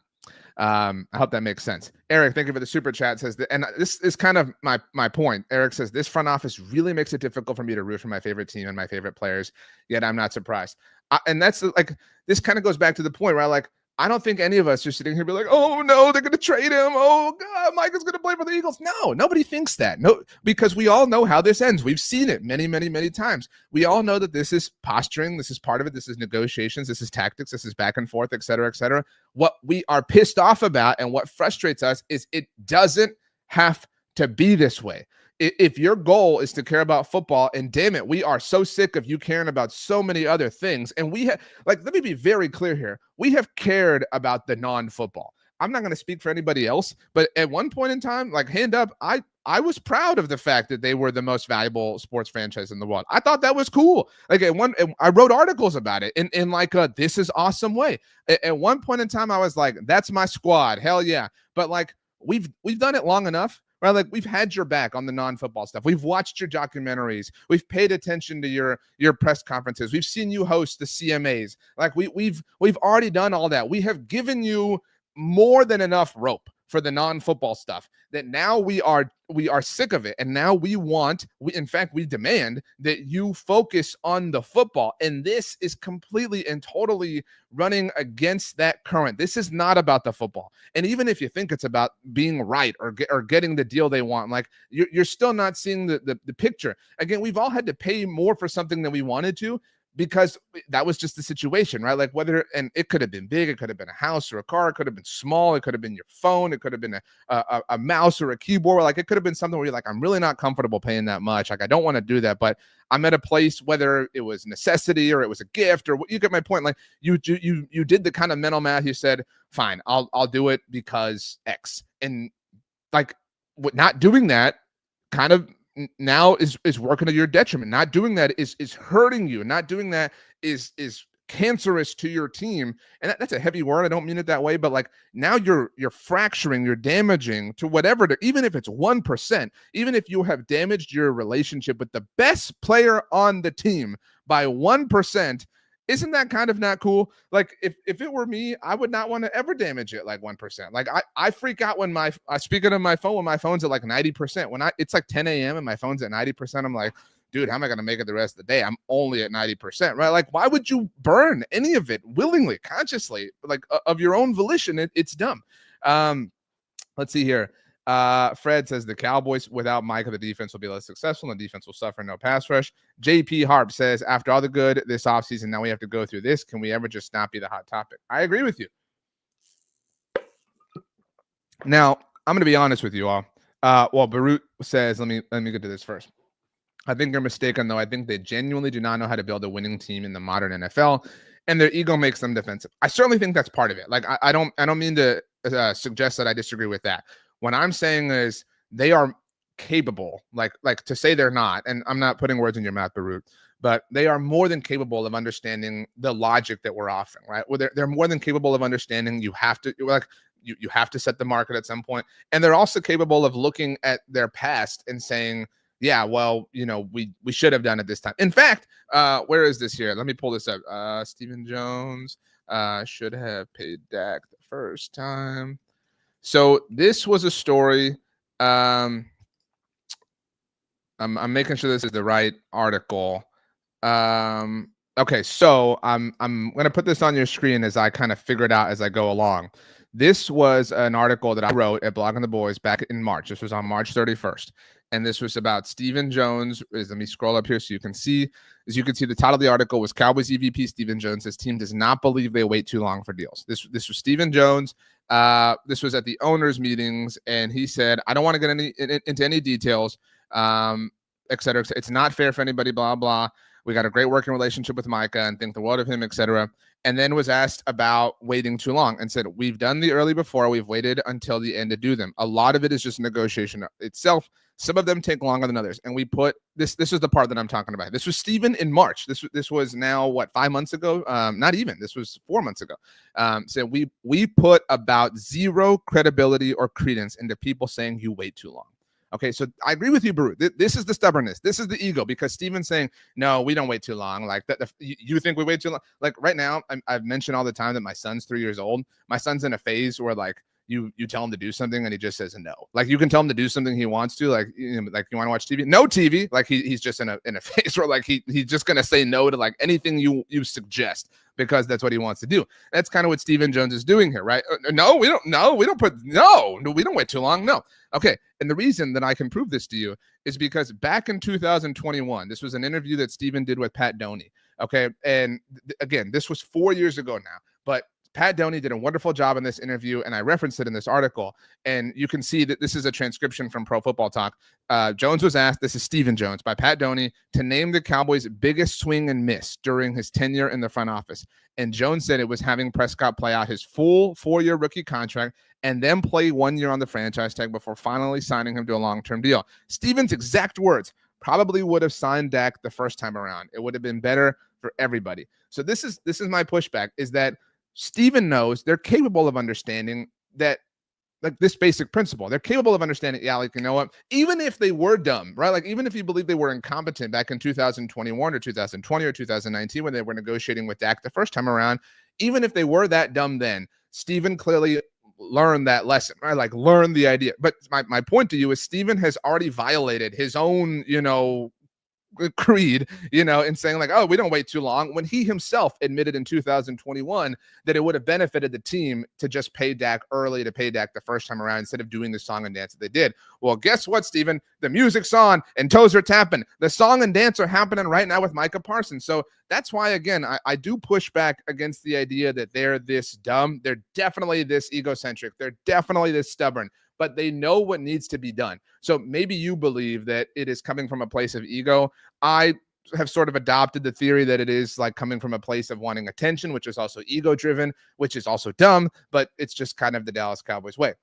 [SPEAKER 1] I hope that makes sense. Eric, thank you for the super chat. Says that, and this is kind of my point. Eric says this front office really makes it difficult for me to root for my favorite team and my favorite players. Yet I'm not surprised. And that's like, this kind of goes back to the point where I don't think any of us are sitting here be like, oh no, they're going to trade him. Oh God, Micah's going to play for the Eagles. No, nobody thinks that. No, because we all know how this ends. We've seen it many times. We all know that this is posturing. This is part of it. This is negotiations. This is tactics. This is back and forth, et cetera, et cetera. What we are pissed off about and what frustrates us is it doesn't have to be this way. If your goal is to care about football, and damn it, we are so sick of you caring about so many other things. And we have, let me be very clear here. We have cared about the non-football. I'm not going to speak for anybody else, but at one point in time, hand up, I was proud of the fact that they were the most valuable sports franchise in the world. I thought that was cool. I wrote articles about it in this is awesome way. At one point in time, I was like, that's my squad. Hell yeah. But we've done it long enough. Right, we've had your back on the non-football stuff. We've watched your documentaries. We've paid attention to your press conferences. We've seen you host the CMAs. We've already done all that. We have given you more than enough rope for the non-football stuff that now we are sick of it. And now we demand that you focus on the football. And this is completely and totally running against that current. This is not about the football. And even if you think it's about being right or getting the deal they want, you're still not seeing the picture. Again, we've all had to pay more for something than we wanted to, because that was just the situation, right? Like whether, and it could have been big, it could have been a house or a car, it could have been small, it could have been your phone, it could have been a mouse or a keyboard. Like it could have been something where you're like, I'm really not comfortable paying that much. Like I don't want to do that, but I'm at a place, whether it was necessity or it was a gift or you get my point. Like you did the kind of mental math. You said, fine, I'll do it because X. And like not doing that kind of now is working to your detriment. Not doing that is hurting you. Not doing that is cancerous to your team. And that's a heavy word. I don't mean it that way, but like now you're fracturing, you're damaging to whatever, even if it's 1%, even if you have damaged your relationship with the best player on the team by 1%, isn't that kind of not cool? Like if it were me, I would not want to ever damage it like 1%. Like I freak out when I speaking of my phone, when my phone's at like 90%, when it's like 10 a.m. and my phone's at 90%, I'm like, dude, how am I going to make it the rest of the day? I'm only at 90%, right? Like, why would you burn any of it willingly, consciously, like of your own volition? It's dumb. Let's see here. Fred says the Cowboys without Micah, the defense will be less successful and the defense will suffer no pass rush. JP Harp says, after all the good this offseason, now we have to go through this. Can we ever just not be the hot topic? I agree with you. Now, I'm going to be honest with you all. Well, Barut says, let me get to this first. I think you're mistaken, though. I think they genuinely do not know how to build a winning team in the modern NFL, and their ego makes them defensive. I certainly think that's part of it. Like, I don't mean to suggest that I disagree with that. What I'm saying is they are capable, like to say they're not, and I'm not putting words in your mouth, Barut, but they are more than capable of understanding the logic that we're offering, right? Well, they're more than capable of understanding you have to, like, you have to set the market at some point. And they're also capable of looking at their past and saying, yeah, well, you know, we should have done it this time. In fact, where is this here? Let me pull this up. Stephen Jones should have paid Dak the first time. So this was a story. I'm making sure this is the right article. Okay, so I'm going to put this on your screen as I kind of figure it out as I go along. This was an article that I wrote at Blogging the Boys back in March. This was on March 31st. And this was about Stephen Jones. Let me scroll up here so you can see. As you can see, the title of the article was Cowboys EVP Stephen Jones. His team does not believe they wait too long for deals. This was Stephen Jones. This was at the owners' meetings, and he said, I don't want to get into any details, et cetera. It's not fair for anybody, blah, blah. We got a great working relationship with Micah and think the world of him, et cetera. And then was asked about waiting too long and said, we've done the early before. We've waited until the end to do them. A lot of it is just negotiation itself. Some of them take longer than others. And we put this is the part that I'm talking about. This was Stephen in March. This was now, what, 5 months ago? Not even. This was 4 months ago. So we put about zero credibility or credence into people saying you wait too long. Okay, so I agree with you, Baru. This is the stubbornness. This is the ego, because Steven's saying, no, we don't wait too long. Like that, you think we wait too long? Like right now, I've mentioned all the time that my son's 3 years old. My son's in a phase where like you tell him to do something and he just says no. Like you can tell him to do something he wants to. Like you want to watch TV? No TV. Like he's just in a phase where like he's just gonna say no to like anything you suggest, because that's what he wants to do. That's kind of what Stephen Jones is doing here, right? No, we don't wait too long. No. Okay. And the reason that I can prove this to you is because back in 2021, this was an interview that Stephen did with Pat Doney. Okay. And again, this was 4 years ago now, but Pat Doney did a wonderful job in this interview, and I referenced it in this article. And you can see that this is a transcription from Pro Football Talk. Jones was asked, this is Stephen Jones by Pat Doney, to name the Cowboys' biggest swing and miss during his tenure in the front office. And Jones said it was having Prescott play out his full 4-year rookie contract and then play 1 year on the franchise tag before finally signing him to a long-term deal. Stephen's exact words: probably would have signed Dak the first time around. It would have been better for everybody. So this is my pushback, is that Stephen knows they're capable of understanding that, like, this basic principle. They're capable of understanding, yeah, like, you know what, even if they were dumb, right? Like, even if you believe they were incompetent back in 2021 or 2020 or 2019 when they were negotiating with Dak the first time around, even if they were that dumb then, Stephen clearly learned that lesson, right? Like, learn the idea. But my point to you is Stephen has already violated his own, creed, in saying like, oh, we don't wait too long, when he himself admitted in 2021 that it would have benefited the team to just pay Dak early, to pay Dak the first time around instead of doing the song and dance that they did. Well, guess what, Steven? The music's on and toes are tapping. The song and dance are happening right now with Micah Parsons. So that's why, again, I do push back against the idea that they're this dumb. They're definitely this egocentric. They're definitely this stubborn, but they know what needs to be done. So maybe you believe that it is coming from a place of ego. I have sort of adopted the theory that it is like coming from a place of wanting attention, which is also ego driven, which is also dumb, but it's just kind of the Dallas Cowboys way.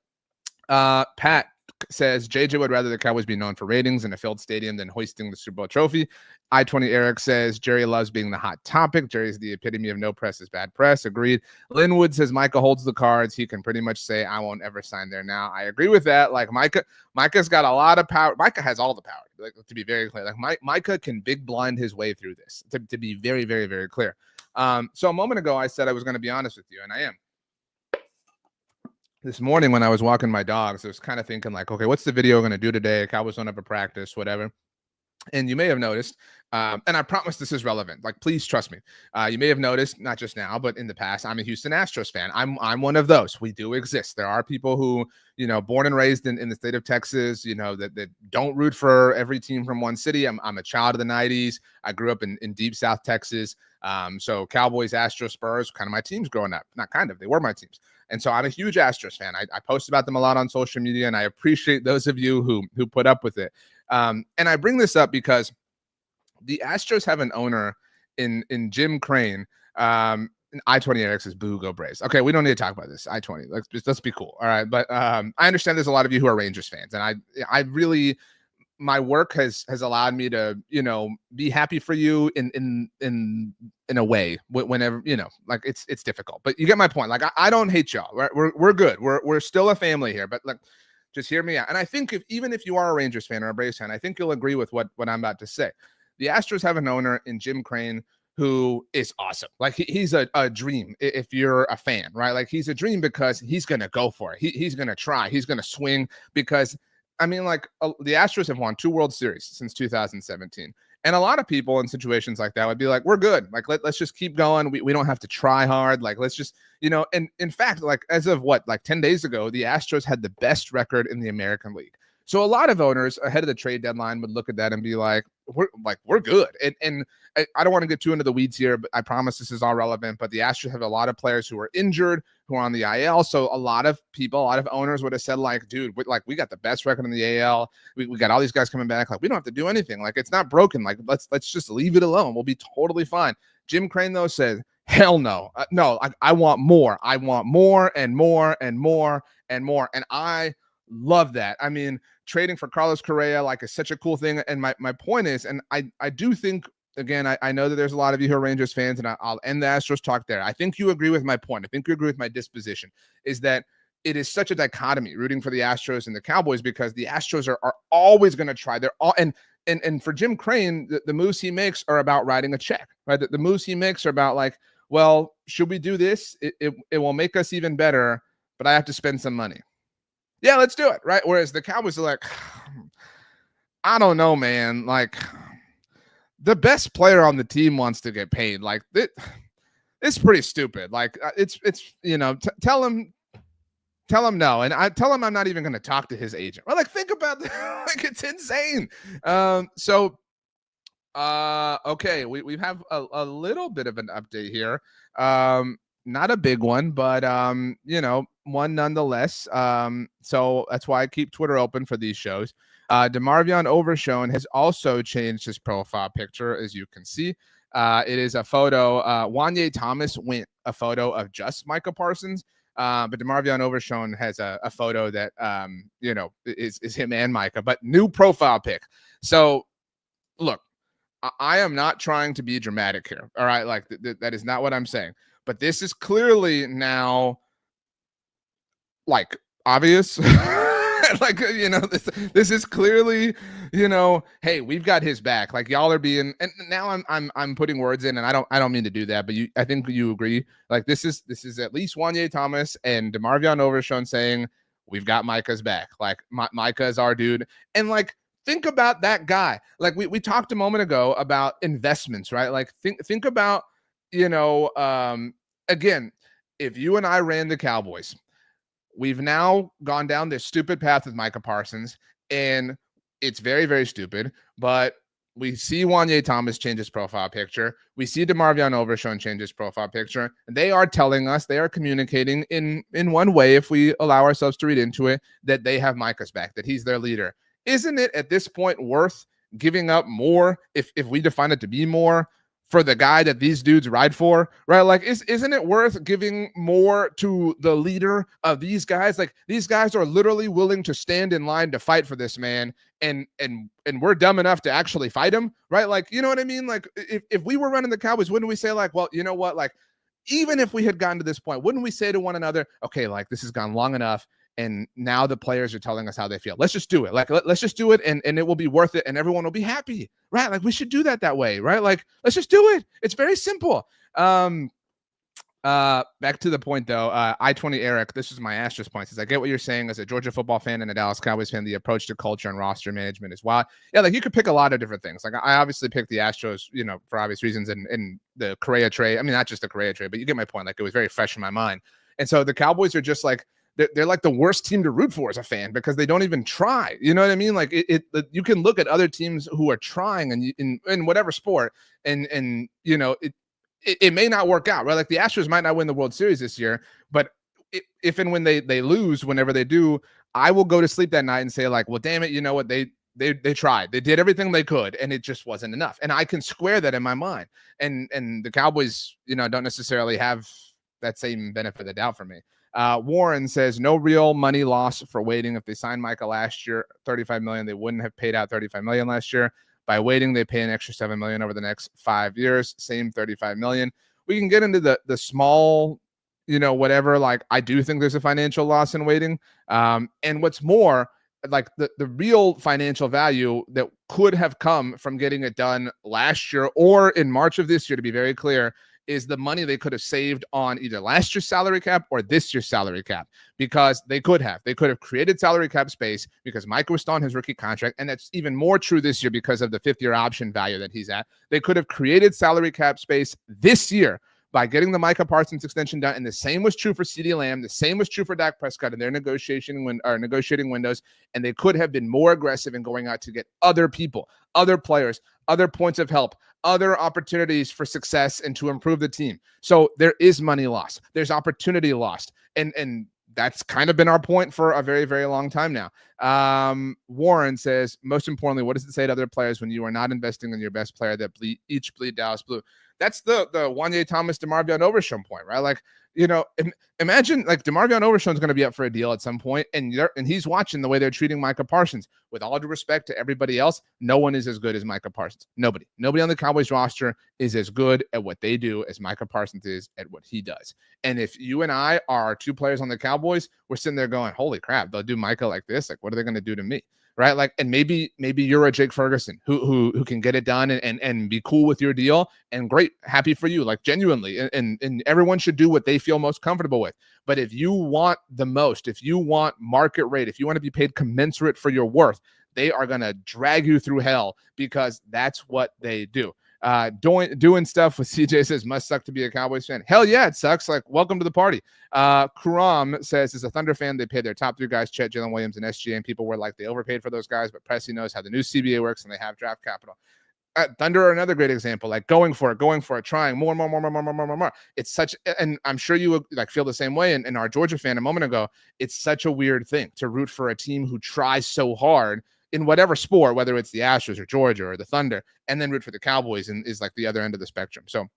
[SPEAKER 1] Pat says JJ would rather the Cowboys be known for ratings in a filled stadium than hoisting the Super Bowl trophy. I-20 Eric says Jerry loves being the hot topic. Jerry's the epitome of no press is bad press. Agreed. Linwood says Micah holds the cards. He can pretty much say I won't ever sign there now. I agree with that. Like Micah's got a lot of power. Micah has all the power. Like, to be very clear, like Micah can big blind his way through this. To be very, very, very clear. So a moment ago I said I was going to be honest with you, and I am. This morning when I was walking my dogs, I was kind of thinking like, okay, what's the video going to do today? Cowboys don't have a practice, whatever. And you may have noticed, and I promise this is relevant. Like, please trust me. You may have noticed, not just now, but in the past, I'm a Houston Astros fan. I'm one of those. We do exist. There are people who, born and raised in the state of Texas, that don't root for every team from one city. I'm a child of the 90s. I grew up in deep South Texas. So Cowboys, Astros, Spurs, kind of my teams growing up. Not kind of, they were my teams. And so I'm a huge Astros fan. I post about them a lot on social media, and I appreciate those of you who put up with it. And I bring this up because the Astros have an owner in Jim Crane. I-20 Eric says, boo, go Braves. Okay, we don't need to talk about this. I-20, let's be cool. All right. But I understand there's a lot of you who are Rangers fans, and I really, my work has allowed me to, be happy for you in a way whenever, like it's difficult, but you get my point. Like I don't hate y'all. Right? We're good. We're still a family here, but like, just hear me out. And I think even if you are a Rangers fan or a Braves fan, I think you'll agree with what I'm about to say. The Astros have an owner in Jim Crane who is awesome. Like he's a dream if you're a fan, right? Like he's a dream because he's going to go for it. He's going to try. He's going to swing because, I mean, like the Astros have won 2 World Series since 2017. And a lot of people in situations like that would be like, we're good. Like, let's just keep going. We don't have to try hard. Like, let's just, and in fact, like as of 10 days ago, the Astros had the best record in the American League. So a lot of owners ahead of the trade deadline would look at that and be like, we're good. And I don't want to get too into the weeds here, but I promise this is all relevant. But the Astros have a lot of players who are injured, who are on the IL. So a lot of owners would have said like, dude, we got the best record in the AL. We got all these guys coming back. Like, we don't have to do anything. Like, it's not broken. Like, let's just leave it alone. We'll be totally fine. Jim Crane, though, said, hell no. No, I want more. I want more and more and more and more. And I love that. I mean, trading for Carlos Correa, like, is such a cool thing. And my point is, and I do think, again, I know that there's a lot of you who are Rangers fans, and I'll end the Astros talk there. I think you agree with my point. I think you agree with my disposition, is that it is such a dichotomy rooting for the Astros and the Cowboys, because the Astros are always going to try. They're all, and for Jim Crane, the moves he makes are about writing a check, right? The moves he makes are about like, well, should we do this? It will make us even better, but I have to spend some money. Yeah, let's do it, right? Whereas the Cowboys are like, I don't know, man. Like, the best player on the team wants to get paid. Like, it's pretty stupid. Like, it's tell him no, and I tell him I'm not even going to talk to his agent. Well, like, think about that. Like, it's insane. Okay, we have a little bit of an update here. Not a big one, but one nonetheless. So that's why I keep Twitter open for these shows. DeMarvion Overshone has also changed his profile picture, as you can see. It is a photo. Wanye Thomas went a photo of just Micah Parsons, but DeMarvion Overshone has a photo that is him and Micah, but new profile pic. So look, I am not trying to be dramatic here. All right, like that is not what I'm saying. But this is clearly now, like, obvious. Like, this is clearly, hey, we've got his back. Like, y'all are being, and now I'm putting words in, and I don't mean to do that, but I think you agree. Like, this is at least Wanye Thomas and DeMarvion Overshone saying, we've got Micah's back. Like, Micah is our dude. And like, think about that guy. Like we talked a moment ago about investments, right? Like think about, again, if you and I ran the Cowboys, we've now gone down this stupid path with Micah Parsons, and it's very, very stupid. But we see Wanye Thomas change his profile picture. We see DeMarvion Overshown change his profile picture. And they are telling us, they are communicating in one way, if we allow ourselves to read into it, that they have Micah's back, that he's their leader. Isn't it at this point worth giving up more, if we define it to be more, for the guy that these dudes ride for, right? Like, isn't it worth giving more to the leader of these guys? Like, these guys are literally willing to stand in line to fight for this man, and we're dumb enough to actually fight him, right? Like, you know what I mean? Like, if we were running the Cowboys, wouldn't we say, like, well, you know what? Like, even if we had gotten to this point, wouldn't we say to one another, okay, like, this has gone long enough, and now the players are telling us how they feel. Let's just do it. Like, let's just do it, and it will be worth it, and everyone will be happy, right? Like, we should do that way, right? Like, let's just do it. It's very simple. Back to the point though. I-20 Eric, this is my Astros point. Says, I get what you're saying as a Georgia football fan and a Dallas Cowboys fan. The approach to culture and roster management is wild. Yeah, like, you could pick a lot of different things. Like, I obviously picked the Astros, for obvious reasons, and the Correa trade. I mean, not just the Correa trade, but you get my point. Like, it was very fresh in my mind. And so the Cowboys are just like, they're like the worst team to root for as a fan, because they don't even try. You know what I mean? Like, you can look at other teams who are trying in whatever sport, and it may not work out, right? Like, the Astros might not win the World Series this year, but if and when they lose, whenever they do, I will go to sleep that night and say, like, well, damn it, you know what? They tried. They did everything they could, and it just wasn't enough. And I can square that in my mind. And the Cowboys, don't necessarily have that same benefit of the doubt for me. Warren says, no real money loss for waiting. If they signed Micah last year, $35 million, they wouldn't have paid out $35 million last year. By waiting, they pay an extra $7 million over the next 5 years. Same $35 million. We can get into the small, whatever. Like, I do think there's a financial loss in waiting. And what's more, like, the real financial value that could have come from getting it done last year or in March of this year, to be very clear, is the money they could have saved on either last year's salary cap or this year's salary cap, because they could have created salary cap space, because Mike was still on his rookie contract. And that's even more true this year because of the 5th-year option value that he's at. They could have created salary cap space this year by getting the Micah Parsons extension done. And the same was true for CeeDee Lamb. The same was true for Dak Prescott in their negotiating windows. And they could have been more aggressive in going out to get other people, other players, other points of help, other opportunities for success, and to improve the team. So there is money lost. There's opportunity lost. And that's kind of been our point for a very, very long time now. Warren says, most importantly, what does it say to other players when you are not investing in your best player that each bleed Dallas blue? That's the Wanye Thomas, DeMarvion Overshown point, right? Like, imagine, like, DeMarvion Overshown's going to be up for a deal at some point, and he's watching the way they're treating Micah Parsons. With all due respect to everybody else, no one is as good as Micah Parsons. Nobody on the Cowboys roster is as good at what they do as Micah Parsons is at what he does. And if you and I are two players on the Cowboys, we're sitting there going, holy crap, they'll do Micah like this. Like, what are they going to do to me? Right? Like, and maybe you're a Jake Ferguson who can get it done and be cool with your deal, and great, happy for you, like, genuinely. And everyone should do what they feel most comfortable with. But if you want the most, if you want market rate, if you want to be paid commensurate for your worth, they are going to drag you through hell, because that's what they do. Doing stuff with CJ says, must suck to be a Cowboys fan. Hell yeah, it sucks. Like, welcome to the party. Kuram says, as a Thunder fan, they paid their top 3 guys, Chet, Jalen Williams, and SGA, and people were like, they overpaid for those guys, but Pressey knows how the new CBA works, and they have draft capital. Thunder are another great example, like, going for it, trying more. It's such, and I'm sure you would, like, feel the same way. And our Georgia fan a moment ago, it's such a weird thing to root for a team who tries so hard in whatever sport, whether it's the Astros or Georgia or the Thunder, and then root for the Cowboys, and is like the other end of the spectrum. So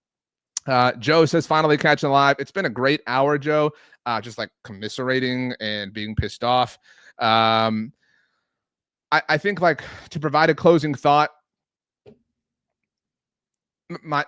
[SPEAKER 1] Joe says, finally catching live. It's been a great hour, Joe. Just like commiserating and being pissed off. I think, like, to provide a closing thought,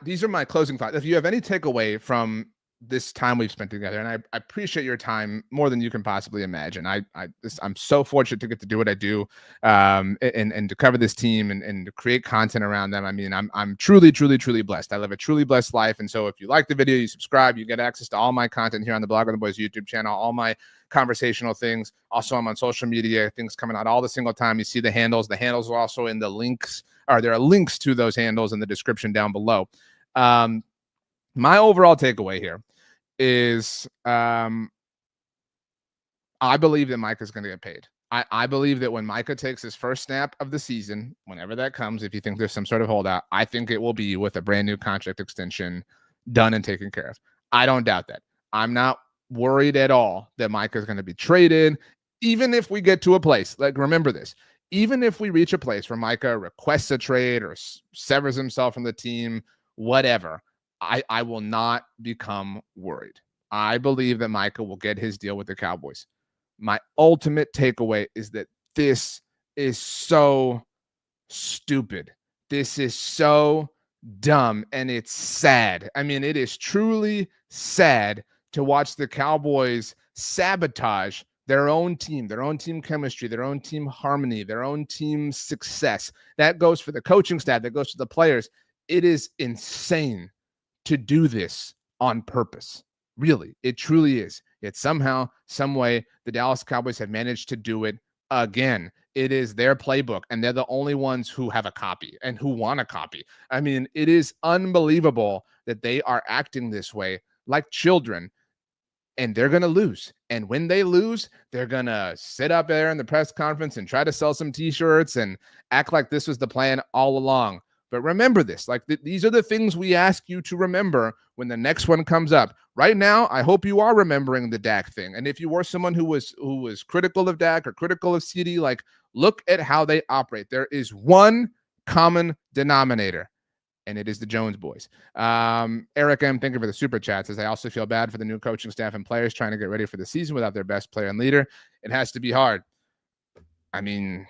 [SPEAKER 1] these are my closing thoughts. If you have any takeaway from this time we've spent together, and I appreciate your time more than you can possibly imagine. I'm so fortunate to get to do what I do, and to cover this team and to create content around them. I mean, I'm truly, truly, truly blessed. I live a truly blessed life, and so if you like the video, you subscribe, you get access to all my content here on the Blog of the Boys YouTube channel, all my conversational things. Also, I'm on social media, things coming out all the single time. You see the handles. The handles are also in the links, or there are links to those handles in the description down below. My overall takeaway here is I believe that Micah's going to get paid. I believe that when Micah takes his first snap of the season, whenever that comes, if you think there's some sort of holdout, I think it will be with a brand new contract extension done and taken care of. I don't doubt that. I'm not worried at all that Micah's going to be traded. Even if we get to a place, like, remember this, even if we reach a place where Micah requests a trade or severs himself from the team, whatever, I will not become worried. I believe that Micah will get his deal with the Cowboys. My ultimate takeaway is that this is so stupid. This is so dumb, and it's sad. I mean, it is truly sad to watch the Cowboys sabotage their own team chemistry, their own team harmony, their own team success. That goes for the coaching staff, that goes to the players. It is insane to do this on purpose. Really, it truly is. Yet somehow, some way, the Dallas Cowboys have managed to do it again. It is their playbook, and they're the only ones who have a copy and who want a copy. I mean, it is unbelievable that they are acting this way like children, and they're going to lose. And when they lose, they're going to sit up there in the press conference and try to sell some t-shirts and act like this was the plan all along. But remember this, like these are the things we ask you to remember when the next one comes up. Right now, I hope you are remembering the Dak thing. And if you were someone who was critical of Dak or critical of CD, like, look at how they operate. There is one common denominator, and it is the Jones boys. Eric M., thank you for the super chat, says, I also feel bad for the new coaching staff and players trying to get ready for the season without their best player and leader. It has to be hard. I mean,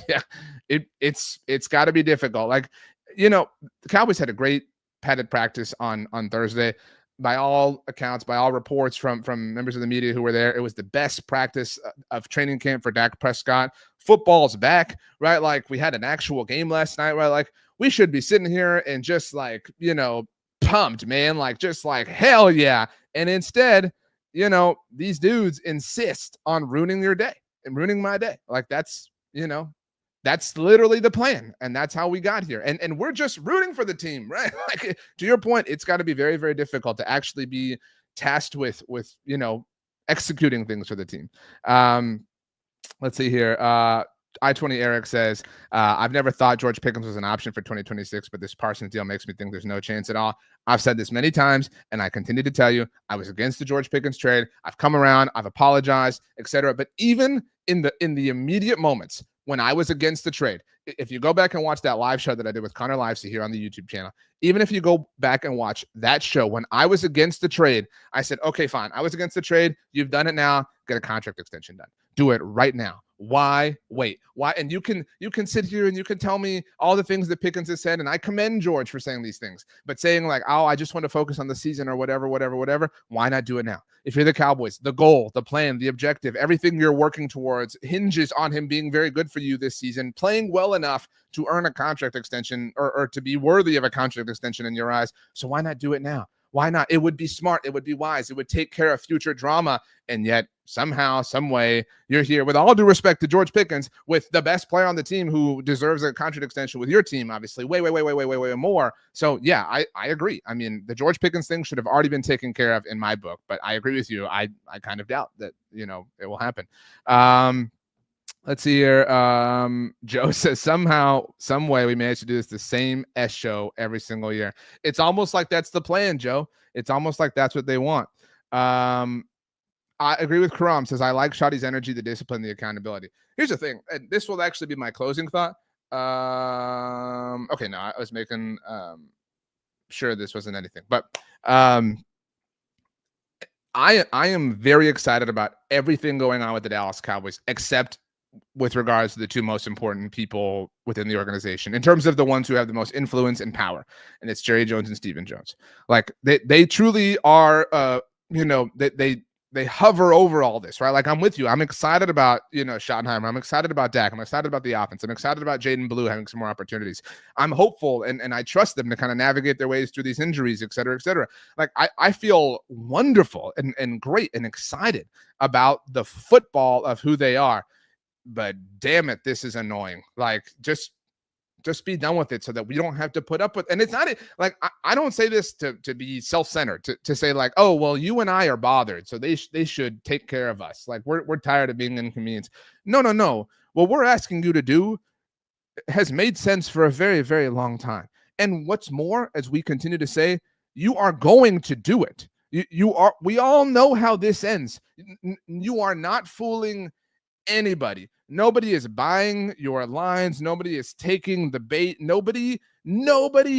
[SPEAKER 1] yeah, it's got to be difficult. Like, you know, the Cowboys had a great padded practice on Thursday. By all accounts, by all reports from members of the media who were there, it was the best practice of training camp for Dak Prescott. Football's back, right? Like, we had an actual game last night, right? Like, we should be sitting here and just, like, you know, pumped, man, like, just like, hell yeah. And instead, you know, these dudes insist on ruining your day and ruining my day. Like, that's, you know, that's literally the plan, and that's how we got here. And we're just rooting for the team, right? Like, to your point, it's got to be very, very difficult to actually be tasked with you know, executing things for the team. Let's see here. I-20 Eric says, I've never thought George Pickens was an option for 2026, but this Parsons deal makes me think there's no chance at all. I've said this many times, and I continue to tell you, I was against the George Pickens trade. I've come around, I've apologized, etc. But even in the immediate moments when I was against the trade, if you go back and watch that live show that I did with Connor Livesey here on the YouTube channel, even if you go back and watch that show, when I was against the trade, I said, okay, fine. I was against the trade. You've done it now. Get a contract extension done. Do it right now. Why wait? Why? And you can sit here and you can tell me all the things that Pickens has said, and I commend George for saying these things, but saying like, oh, I just want to focus on the season or whatever, why not do it now? If you're the Cowboys, the goal, the plan, the objective, everything you're working towards hinges on him being very good for you this season, playing well enough to earn a contract extension or to be worthy of a contract extension in your eyes. So why not do it now? Why not? It would be smart. It would be wise. It would take care of future drama. And yet somehow, some way, you're here, with all due respect to George Pickens, with the best player on the team who deserves a contract extension with your team, obviously, way more. So yeah, I agree. I mean, the George Pickens thing should have already been taken care of in my book, but I agree with you. I kind of doubt that, you know, it will happen. Let's see here. Joe says, somehow, some way we managed to do this the same S show every single year. It's almost like that's the plan, Joe. It's almost like that's what they want. I agree with Karam, says, I like Shotty's energy, the discipline, the accountability. Here's the thing, and this will actually be my closing thought. Okay, no, I was making sure this wasn't anything, but I am very excited about everything going on with the Dallas Cowboys, except with regards to the two most important people within the organization in terms of the ones who have the most influence and power, and it's Jerry Jones and Stephen Jones. Like they truly are, they hover over all this, right? Like I'm with you. I'm excited about, Schottenheimer. I'm excited about Dak. I'm excited about the offense. I'm excited about Jaden Blue having some more opportunities. I'm hopeful and I trust them to kind of navigate their ways through these injuries, et cetera, et cetera. Like I feel wonderful and great and excited about the football of who they are. But damn it, this is annoying. Like just be done with it so that we don't have to put up with, and it's not like, I don't say this to be self-centered, to say like, oh, well, you and I are bothered, so they should take care of us. Like we're tired of being inconvenienced. No. What we're asking you to do has made sense for a very, very long time. And what's more, as we continue to say, you are going to do it. We all know how this ends. You are not fooling anybody. Nobody is buying your lines. Nobody is taking the bait. Nobody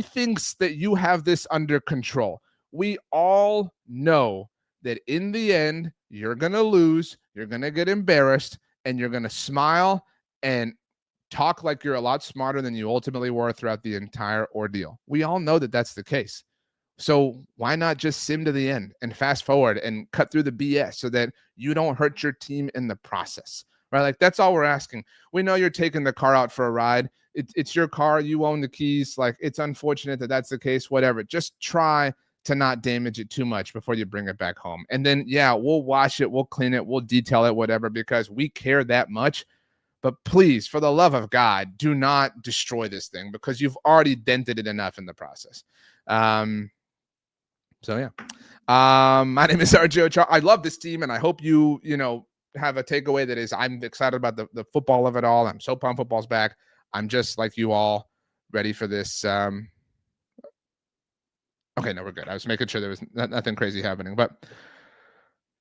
[SPEAKER 1] thinks that you have this under control. We all know that in the end, you're going to lose, you're going to get embarrassed, and you're going to smile and talk like you're a lot smarter than you ultimately were throughout the entire ordeal. We all know that that's the case. So why not just sim to the end and fast forward and cut through the BS so that you don't hurt your team in the process? Right? Like that's all we're asking. We know you're taking the car out for a ride. It's your car. You own the keys. Like it's unfortunate that that's the case, whatever. Just try to not damage it too much before you bring it back home. And then, yeah, we'll wash it. We'll clean it. We'll detail it, whatever, because we care that much. But please, for the love of God, do not destroy this thing because you've already dented it enough in the process. So yeah, my name is RJ Ochoa. I love this team, and I hope you have a takeaway that is I'm excited about the football of it all. I'm so pumped football's back. I'm just like you all ready for this. Okay, no, we're good. I was making sure there was nothing crazy happening, but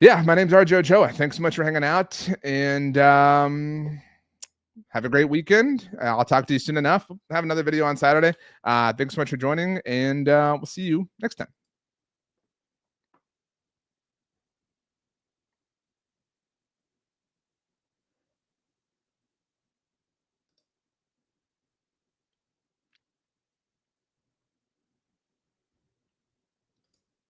[SPEAKER 1] yeah, my name's RJ Ochoa. Thanks so much for hanging out, and have a great weekend. I'll talk to you soon enough. Have another video on Saturday. Thanks so much for joining, and we'll see you next time.